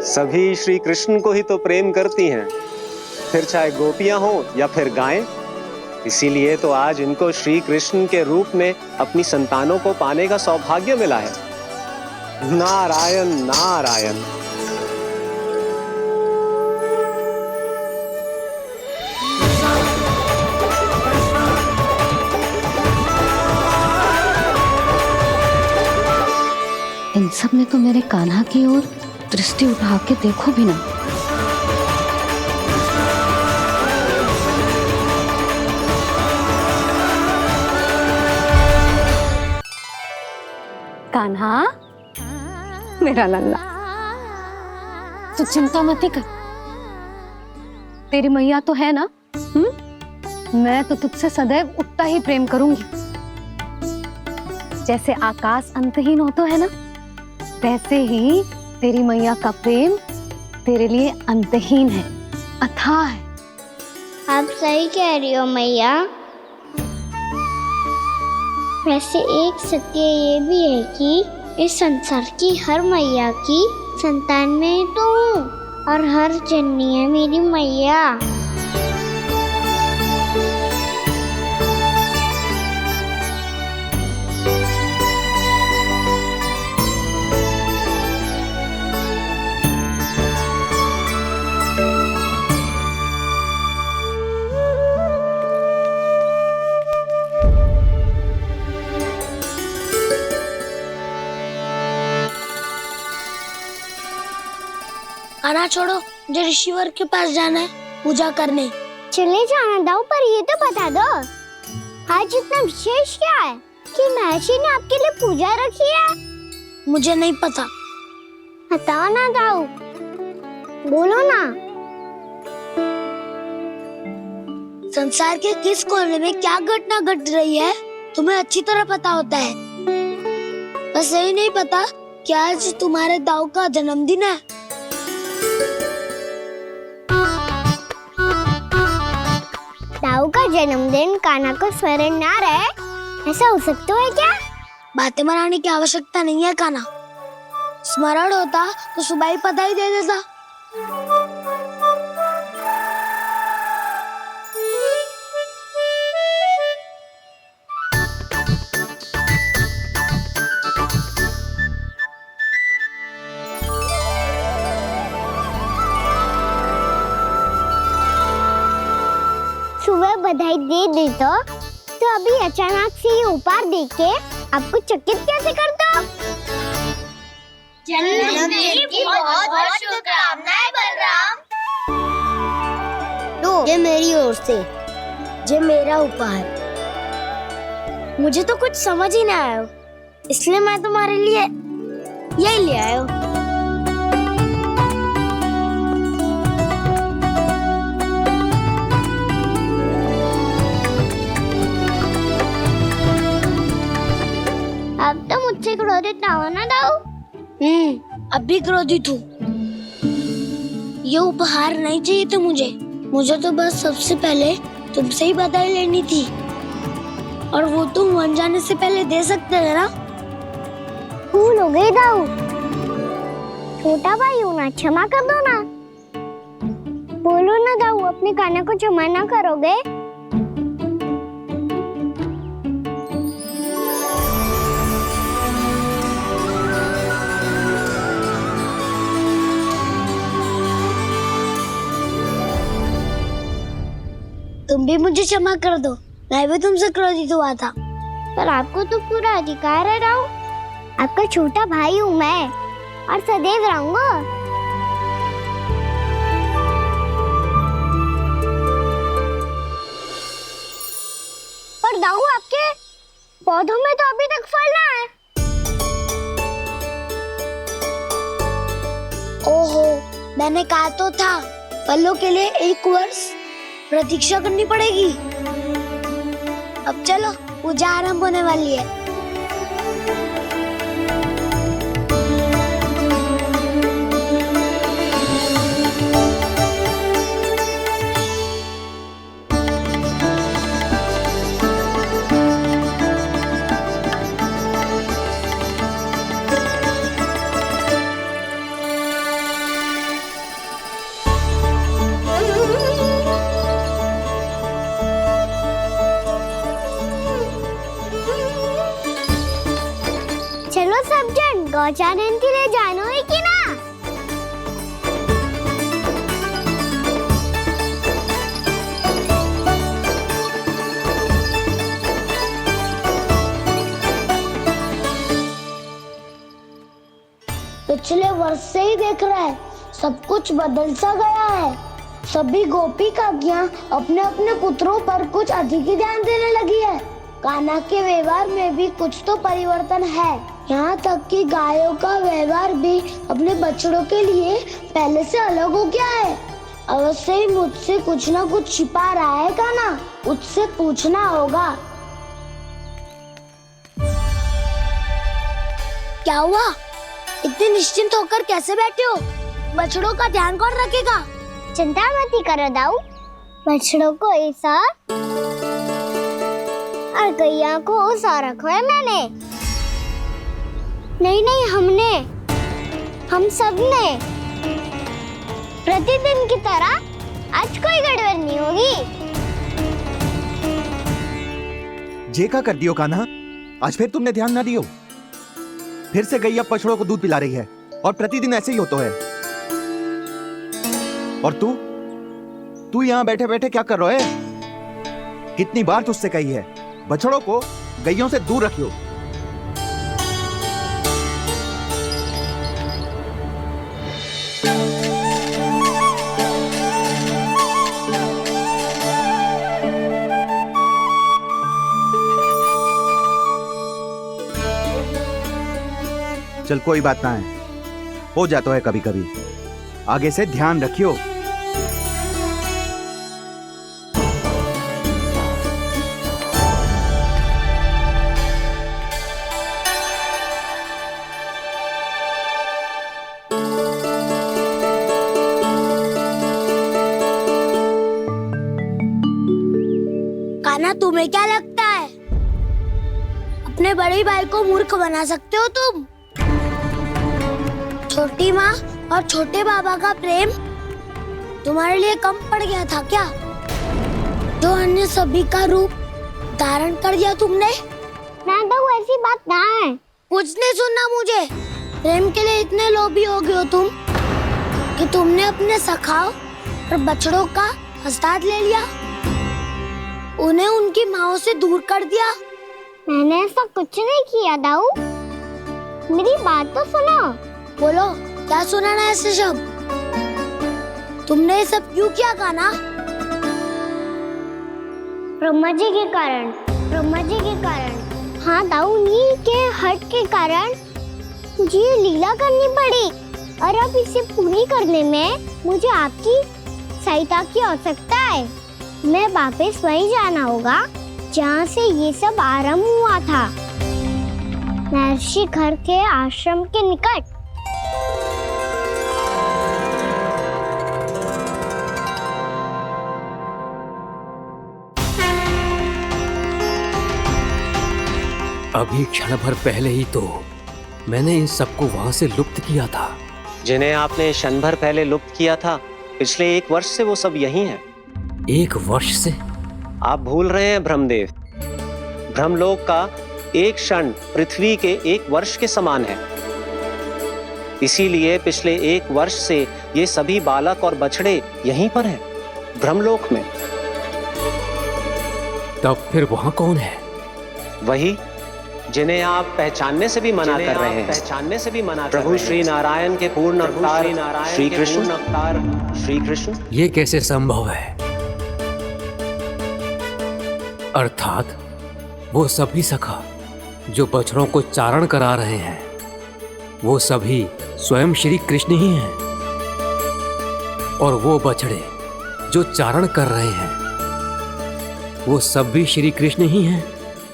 सभी श्री कृष्ण को ही तो प्रेम करती हैं, फिर चाहे गोपियां हो या फिर गायें। इसीलिए तो आज इनको श्री कृष्ण के रूप में अपनी संतानों को पाने का सौभाग्य मिला है। नारायण नारायण। इन सब ने तो मेरे कान्हा की ओर दृष्टि उठा के देखो भी ना। कान्हा, मेरा लल्ला, तू चिंता मत कर। तेरी मैया तो है ना, मैं तो तुझसे सदैव उतना ही प्रेम करूंगी। जैसे आकाश अंतहीन होता है ना, वैसे ही तेरी मैया का प्रेम तेरे लिए अंतहीन है, अथाह है। आप सही कह रही हो मैया। वैसे एक सत्य ये भी है कि इस संसार की हर मैया की संतान में तो हूँ और हर जननी है मेरी मैया। खाना छोड़ो, मुझे ऋषिवर के पास जाना है पूजा करने। चले जाना दाऊ, पर ये तो बता दो आज इतना विशेष क्या है कि महर्षि ने आपके लिए पूजा रखी है? मुझे नहीं पता। बताओ ना दाऊ, बोलो ना। संसार के किस कोने में क्या घटना घट रही है तुम्हें अच्छी तरह पता होता है। बस यही नहीं पता कि आज तुम्हारे दाऊ का जन्मदिन है। दाऊ का जन्मदिन कान्हा को स्मरण ना रहे, ऐसा हो सकता है क्या? बातें बनाने की आवश्यकता नहीं है कान्हा। स्मरण होता तो सुबह ही पता ही दे देता। सुबह बधाई दे दी तो अभी अचानक से ये उपहार देख के आपको चकित कैसे करता? जन्मदिन की बहुत-बहुत शुभकामनाएं बलराम। लो, ये मेरी ओर से, ये मेरा उपहार। मुझे तो कुछ समझ ही ना आया, इसलिए मैं तुम्हारे लिए यही ले आया हूँ। अब तो मुझसे क्रोधित ना हो ना दाऊ। अब भी क्रोधित हूँ। ये उपहार नहीं चाहिए था मुझे तो बस सबसे पहले तुमसे ही बधाई लेनी थी, और वो तुम वन जाने से पहले दे सकते थे ना। भूल हो गई दाऊ, छोटा भाई हूँ ना, क्षमा कर दो ना। बोलो ना दाऊ, अपने कान्हा को क्षमा ना करोगे? तुम भी मुझे क्षमा कर दो, मैं भी तुमसे क्रोधित हुआ था। पर आपको तो पूरा अधिकार है दाऊ, आपका छोटा भाई हूँ मैं और सदैव रहूंगा। पर दाऊ, आपके पौधों में तो अभी तक फल ना है। ओहो, मैंने कहा तो था फलों के लिए 1 वर्ष प्रतीक्षा करनी पड़ेगी। अब चलो, पूजा आरंभ होने वाली है। चलो सब जन गौचारण के लिए जानो है कि ना? पिछले वर्ष से ही देख रहा है, सब कुछ बदल सा गया है। सभी गोपी काकियां अपने अपने पुत्रों पर कुछ अधिक ही ध्यान देने लगी है। कान्हा के व्यवहार में भी कुछ तो परिवर्तन है। यहाँ तक कि गायों का व्यवहार भी अपने बछड़ों के लिए पहले से अलग हो गया है। अवश्य ही मुझसे कुछ ना कुछ छिपा रहा है कान्हा, उससे पूछना होगा। क्या हुआ? इतने निश्चिंत होकर कैसे बैठे हो? बछड़ों का ध्यान कौन रखेगा? चिंता मत करो दाऊ, बछड़ों को ऐसा और गैया को ऐसा रखो है मैंने। नहीं नहीं, हमने, हम सब ने। प्रतिदिन की तरह आज कोई गड़बड़ नहीं होगी। जे का कर दियो कान्हा, आज फिर तुमने ध्यान ना दियो। फिर से गैया बछड़ों को दूध पिला रही है और प्रतिदिन ऐसे ही होता है। और तू यहां बैठे बैठे क्या कर रहा है? कितनी बार तुझसे कही है बछड़ों को गैयों से दूर रखियो। चल कोई बात ना है, हो जाता है कभी कभी। आगे से ध्यान रखियो। कान्हा, तुम्हें क्या लगता है अपने बड़े भाई को मूर्ख बना सकते हो तुम? छोटी माँ और छोटे बाबा का प्रेम तुम्हारे लिए कम पड़ गया था क्या? जो अन्य सभी का रूप धारण कर दिया तुमने? ना तो ऐसी बात ना है। कुछ नहीं सुनना मुझे। प्रेम के लिए इतने लोभी हो गए हो तुम कि तुमने अपने सखाओ और बछड़ों का हस्ताक्षर ले लिया, उन्हें उनकी माँओं से दूर कर दिया। मैंने ऐसा कुछ नहीं किया दाऊ, मेरी बात तो सुनो। बोलो, क्या सुनाना है ऐसे शब्द? तुमने ये सब क्यों किया कान्हा? ब्रह्मा जी के कारण, ब्रह्मा जी के कारण। हाँ दाऊ, उन्हीं के हट के कारण मुझे ये लीला करनी पड़ी, और अब इसे पूरी करने में मुझे आपकी सहायता की आवश्यकता है। मैं वापस वहीं जाना होगा जहाँ से ये सब आरंभ हुआ था, महर्षि घर के आश्रम के निकट। अभी क्षण भर पहले ही तो मैंने इन सबको वहां से लुप्त किया था। जिन्हें आपने क्षण भर पहले लुप्त किया था, पिछले 1 वर्ष से वो सब यही हैं। 1 वर्ष से? आप भूल रहे हैं ब्रह्मदेव। ब्रह्मलोक का एक क्षण पृथ्वी के 1 वर्ष के समान है। इसीलिए पिछले 1 वर्ष से ये सभी बालक और बछड़े यहीं पर हैं, ब्रह्मलोक में। तब फिर वहां कौन है? वही जिन्हें आप पहचानने से भी मना कर रहे हैं। पहचानने से भी मना प्रभु श्री नारायण के पूर्ण अवतार श्री कृष्ण। ये कैसे संभव है? अर्थात वो सभी सखा जो बछड़ों को चारण करा रहे हैं, वो सभी स्वयं श्री कृष्ण ही हैं। और वो बछड़े जो चारण कर रहे हैं, वो सब भी श्री कृष्ण ही हैं।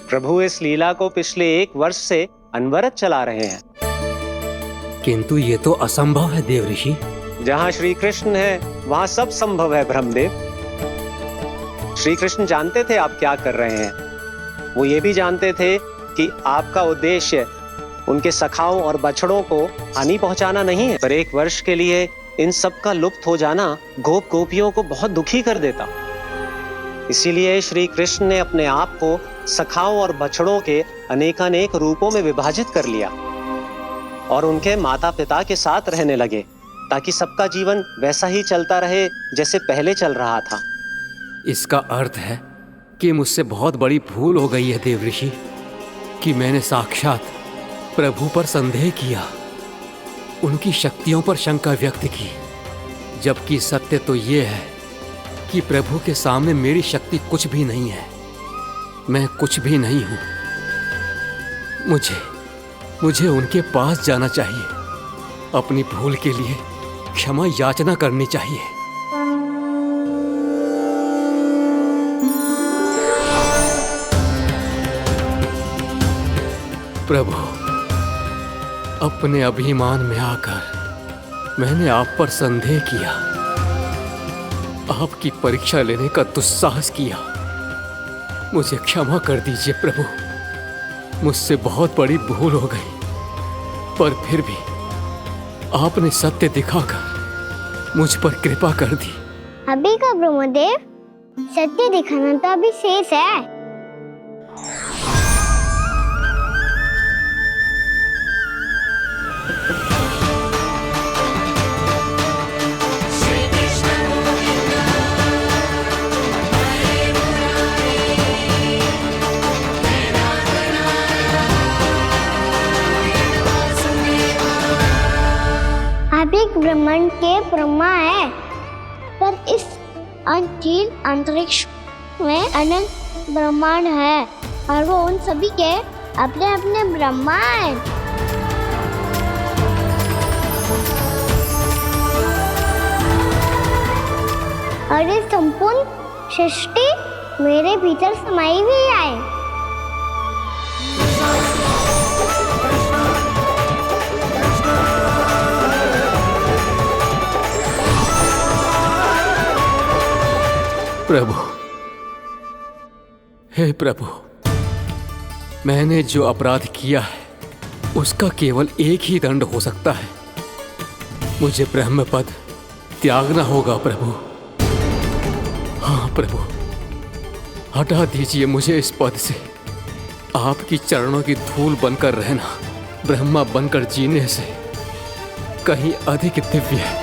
प्रभु इस लीला को पिछले 1 वर्ष से अनवरत चला रहे हैं। किंतु ये तो असंभव है देव ऋषि। जहाँ श्री कृष्ण है वहाँ सब संभव है ब्रह्मदेव। श्री कृष्ण जानते थे आप क्या कर रहे हैं। वो ये भी जानते थे कि आपका उद्देश्य उनके सखाओं और बछड़ों को हानि पहुंचाना नहीं है। पर 1 वर्ष के लिए इन सब का लुप्त हो जाना गोप गोपियों को बहुत दुखी कर देता। इसीलिए श्री कृष्ण ने अपने आप को सखाओं और बछड़ों के अनेकानेक रूपों में विभाजित कर लिया और उनके माता पिता के साथ रहने लगे, ताकि सबका जीवन वैसा ही चलता रहे जैसे पहले चल रहा था। इसका अर्थ है कि मुझसे बहुत बड़ी भूल हो गई है देव ऋषि, कि मैंने साक्षात प्रभु पर संदेह किया, उनकी शक्तियों पर शंका व्यक्त की, जबकि सत्य तो ये है कि प्रभु के सामने मेरी शक्ति कुछ भी नहीं है। मैं कुछ भी नहीं हूं। मुझे उनके पास जाना चाहिए, अपनी भूल के लिए क्षमा याचना करनी चाहिए। प्रभु, अपने अभिमान में आकर मैंने आप पर संदेह किया, आपकी परीक्षा लेने का दुस्साहस किया। मुझे क्षमा कर दीजिए प्रभु, मुझसे बहुत बड़ी भूल हो गई। पर फिर भी आपने सत्य दिखाकर मुझ पर कृपा कर दी। अभी का ब्रह्मदेव, सत्य दिखाना तो अभी शेष है। आप एक ब्रह्मांड के ब्रह्मा है, पर इस अनंत अंतरिक्ष में अनंत ब्रह्मांड है और वो उन सभी के अपने अपने ब्रह्मा हैं। और ये संपूर्ण सृष्टि मेरे भीतर समाई हुई है। प्रभु, हे प्रभु, मैंने जो अपराध किया है उसका केवल एक ही दंड हो सकता है। मुझे ब्रह्म पद त्यागना होगा प्रभु। हाँ प्रभु, हटा दीजिए मुझे इस पद से। आपकी चरणों की धूल बनकर रहना ब्रह्मा बनकर जीने से कहीं अधिक दिव्य है।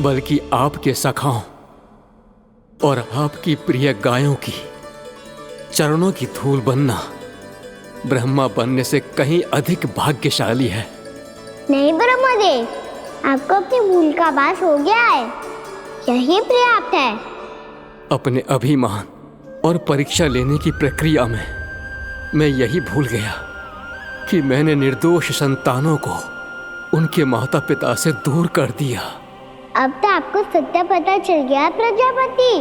बल्कि आपके सखाओं और आपकी प्रिय गायों की चरणों की धूल बनना ब्रह्मा बनने से कहीं अधिक भाग्यशाली है। नहीं ब्रह्मदेव, आपको अपनी भूल का आभास हो गया है, यही पर्याप्त है। अपने अभिमान और परीक्षा लेने की प्रक्रिया में मैं यही भूल गया कि मैंने निर्दोष संतानों को उनके माता पिता से दूर कर दिया। अब तो आपको सत्य पता चल गया प्रजापति।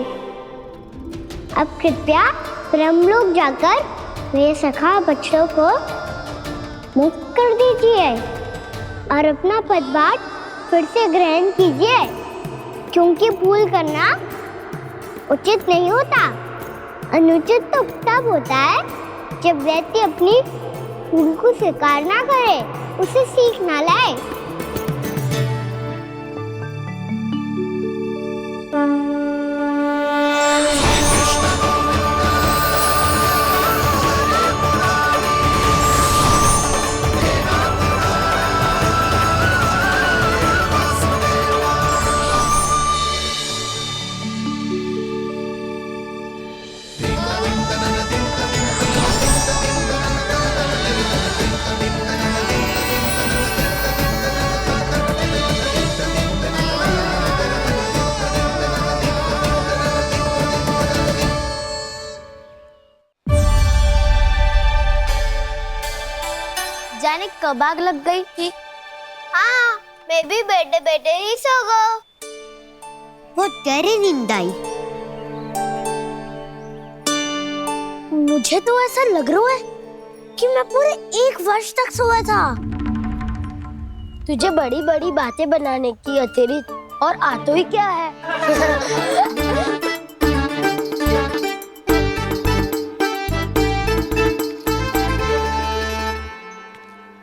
अब कृपया ब्रह्मलोक जाकर मेरे सखा बच्चों को मुक्त कर दीजिए और अपना पदभार फिर से ग्रहण कीजिए, क्योंकि भूल करना उचित नहीं होता। अनुचित तो तब होता है जब व्यक्ति अपनी भूल को स्वीकार ना करे, उसे सीख ना लाए। जाने कब आग लग गई थी। हाँ, मैं भी बैठे बैठे ही सो गया। बहुत गहरी नींद आई। मुझे तो ऐसा लग रहा है कि मैं पूरे 1 वर्ष तक सोया था। तुझे बड़ी बड़ी बातें बनाने की अतिरिक्त और आता ही क्या है।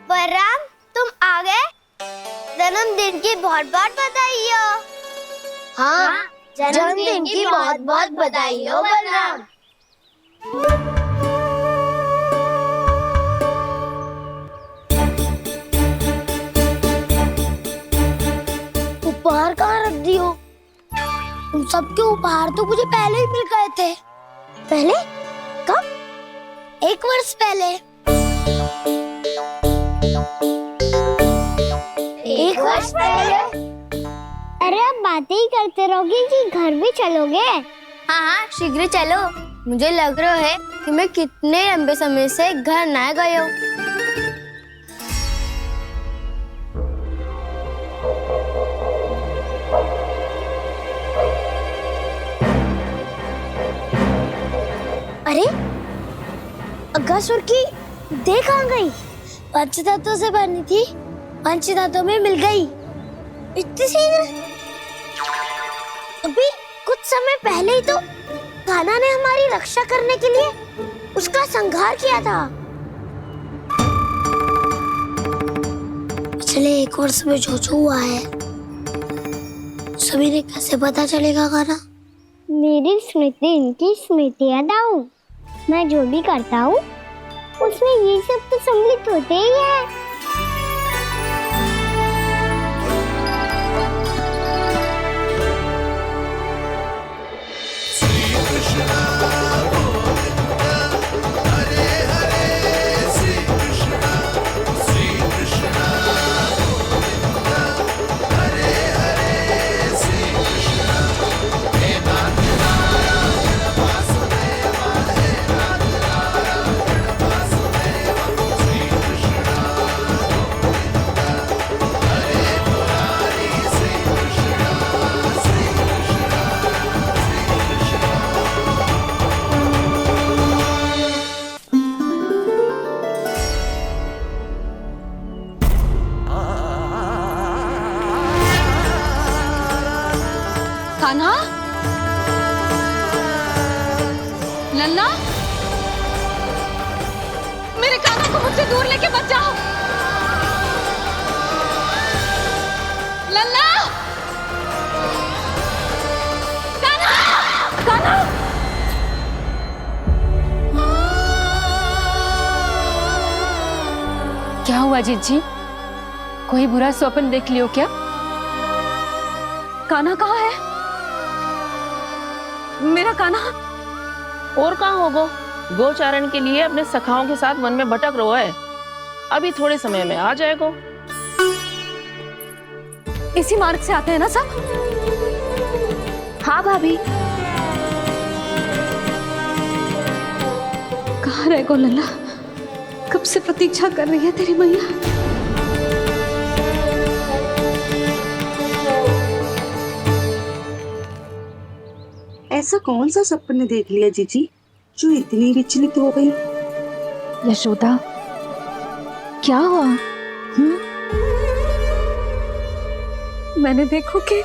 बलराम, तुम आ गए? जन्मदिन की बहुत बहुत बधाई हो। हाँ, जन्मदिन की बहुत बहुत बधाई हो बलराम। उपहार कहाँ रख दी हो? तुम सबके उपहार तो मुझे पहले ही मिल गए थे। पहले? कब? 1 वर्ष पहले। 1 वर्ष पहले? अरे अब बातें ही करते रहोगे कि घर भी चलोगे? हाँ हाँ, शीघ्र चलो। मुझे लग रहा है कि मैं कितने लंबे समय से घर ना गए हूँ। अरे, अगासुर की देह कहाँ गई? पंचतत्वों से बनी थी, पंचतत्वों में मिल गई। इतनी शीघ्र? अभी कुछ समय पहले ही तो कान्हा ने हमारी रक्षा करने के लिए उसका संहार किया था। पिछले 1 वर्ष में जो हुआ है सभी ने कैसे पता चलेगा गाना? मेरी स्मृति इनकी स्मृति अदाऊं। मैं जो भी करता हूँ उसमें ये सब तो सम्मिलित होते ही है। कान्हा, लल्ला, मेरे कान्हा को मुझसे दूर लेके मत जाओ। लल्ला, कान्हा, कान्हा। क्या हुआ जीजी? कोई बुरा स्वप्न देख लियो क्या? कान्हा कहाँ है? मेरा कान्हा और कहाँ होगो? गोचारण के लिए अपने सखाओं के साथ वन में भटक रहा है। अभी थोड़े समय में आ जाएगा। इसी मार्ग से आते हैं ना सब? हाँ भाभी। कहाँ रह गो लल्ला? कब से प्रतीक्षा कर रही है तेरी मैया। ऐसा कौन सा सपने देख लिया जीजी जो इतनी विचलित हो गई? यशोदा, क्या हुआ? मैंने देखो कि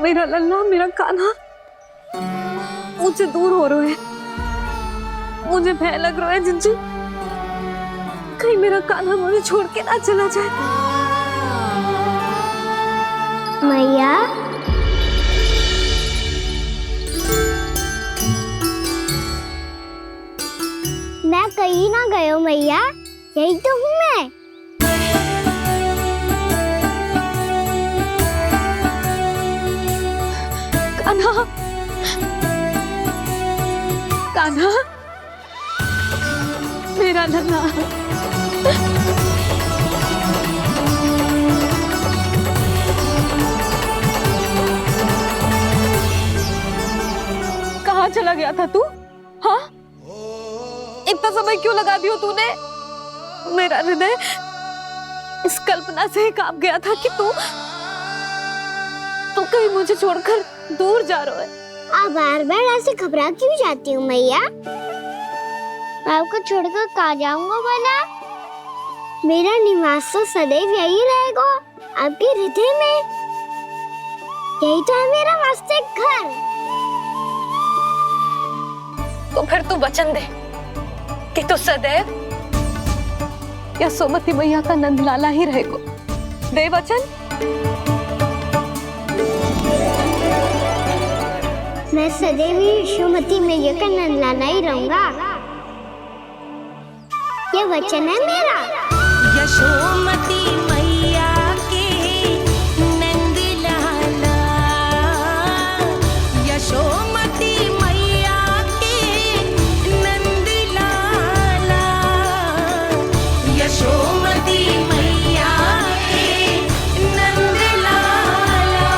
मेरा लल्ला, मेरा कान्हा मुझसे दूर हो रहे हैं। मुझे भय लग रहा है जीजी, कहीं मेरा कान्हा मुझे छोड़ के ना चला जाए। मैया, मैं कहीं ना गयो मैया, यही तो हूँ मैं। कान्हा, कान्हा, मेरा लल्ला। कहाँ चला गया था तू? हाँ, इतना समय क्यों लगा दियो तूने? मेरा हृदय इस कल्पना से ही कांप गया था कि तू कहीं मुझे छोड़कर दूर जा रहा है। आप बार बार ऐसे घबरा क्यों जाती हूँ मैया? आपको छोड़कर कहाँ जाऊंगा भला? मेरा निवास तो सदैव यही रहेगा, आपके हृदय में। यही तो है मेरा वास्तविक घर। तो फिर तू वचन दे कि तू सदैव यशोमती मैया का नंदलाला ही रहेगा। दे वचन। मैं सदैव यशोमती मैया का नंदलाला ही रहूंगा, ये वचन है मेरा। यशोमती मैया के नंदलाला, यशोमती मैया के नंदलाला, यशोमती मैया के नंदलाला।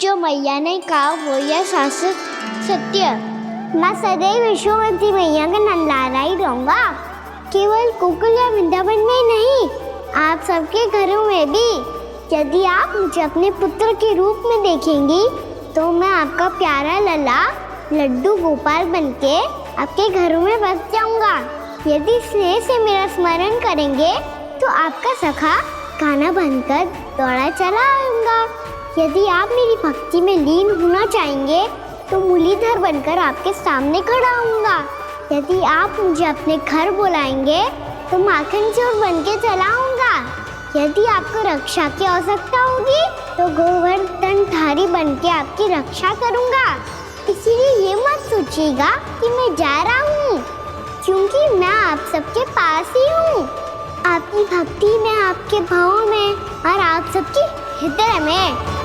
जो मैया ने कहा वो यह शाश्वत सत्य। मैं सदैव यशोमती मैया का नंदलाला ही रहूंगा, केवल गोकुल या वृंदावन में नहीं, आप सबके घरों में भी। यदि आप मुझे अपने पुत्र के रूप में देखेंगी तो मैं आपका प्यारा लल्ला लड्डू गोपाल बनके आपके घरों में बस जाऊंगा। यदि स्नेह से मेरा स्मरण करेंगे तो आपका सखा खाना बनकर दौड़ा चला आऊंगा। यदि आप मेरी भक्ति में लीन होना चाहेंगे तो मुरलीधर बनकर आपके सामने खड़ा होऊंगा। यदि आप मुझे अपने घर बुलाएंगे तो माखन चोर बन के चलाऊंगा। यदि आपको रक्षा की आवश्यकता होगी तो गोवर्धन धारी बन के आपकी रक्षा करूंगा। इसीलिए ये मत सोचिएगा कि मैं जा रहा हूँ, क्योंकि मैं आप सबके पास ही हूँ, आपकी भक्ति में, आपके भाव में और आप सबके हृदय में।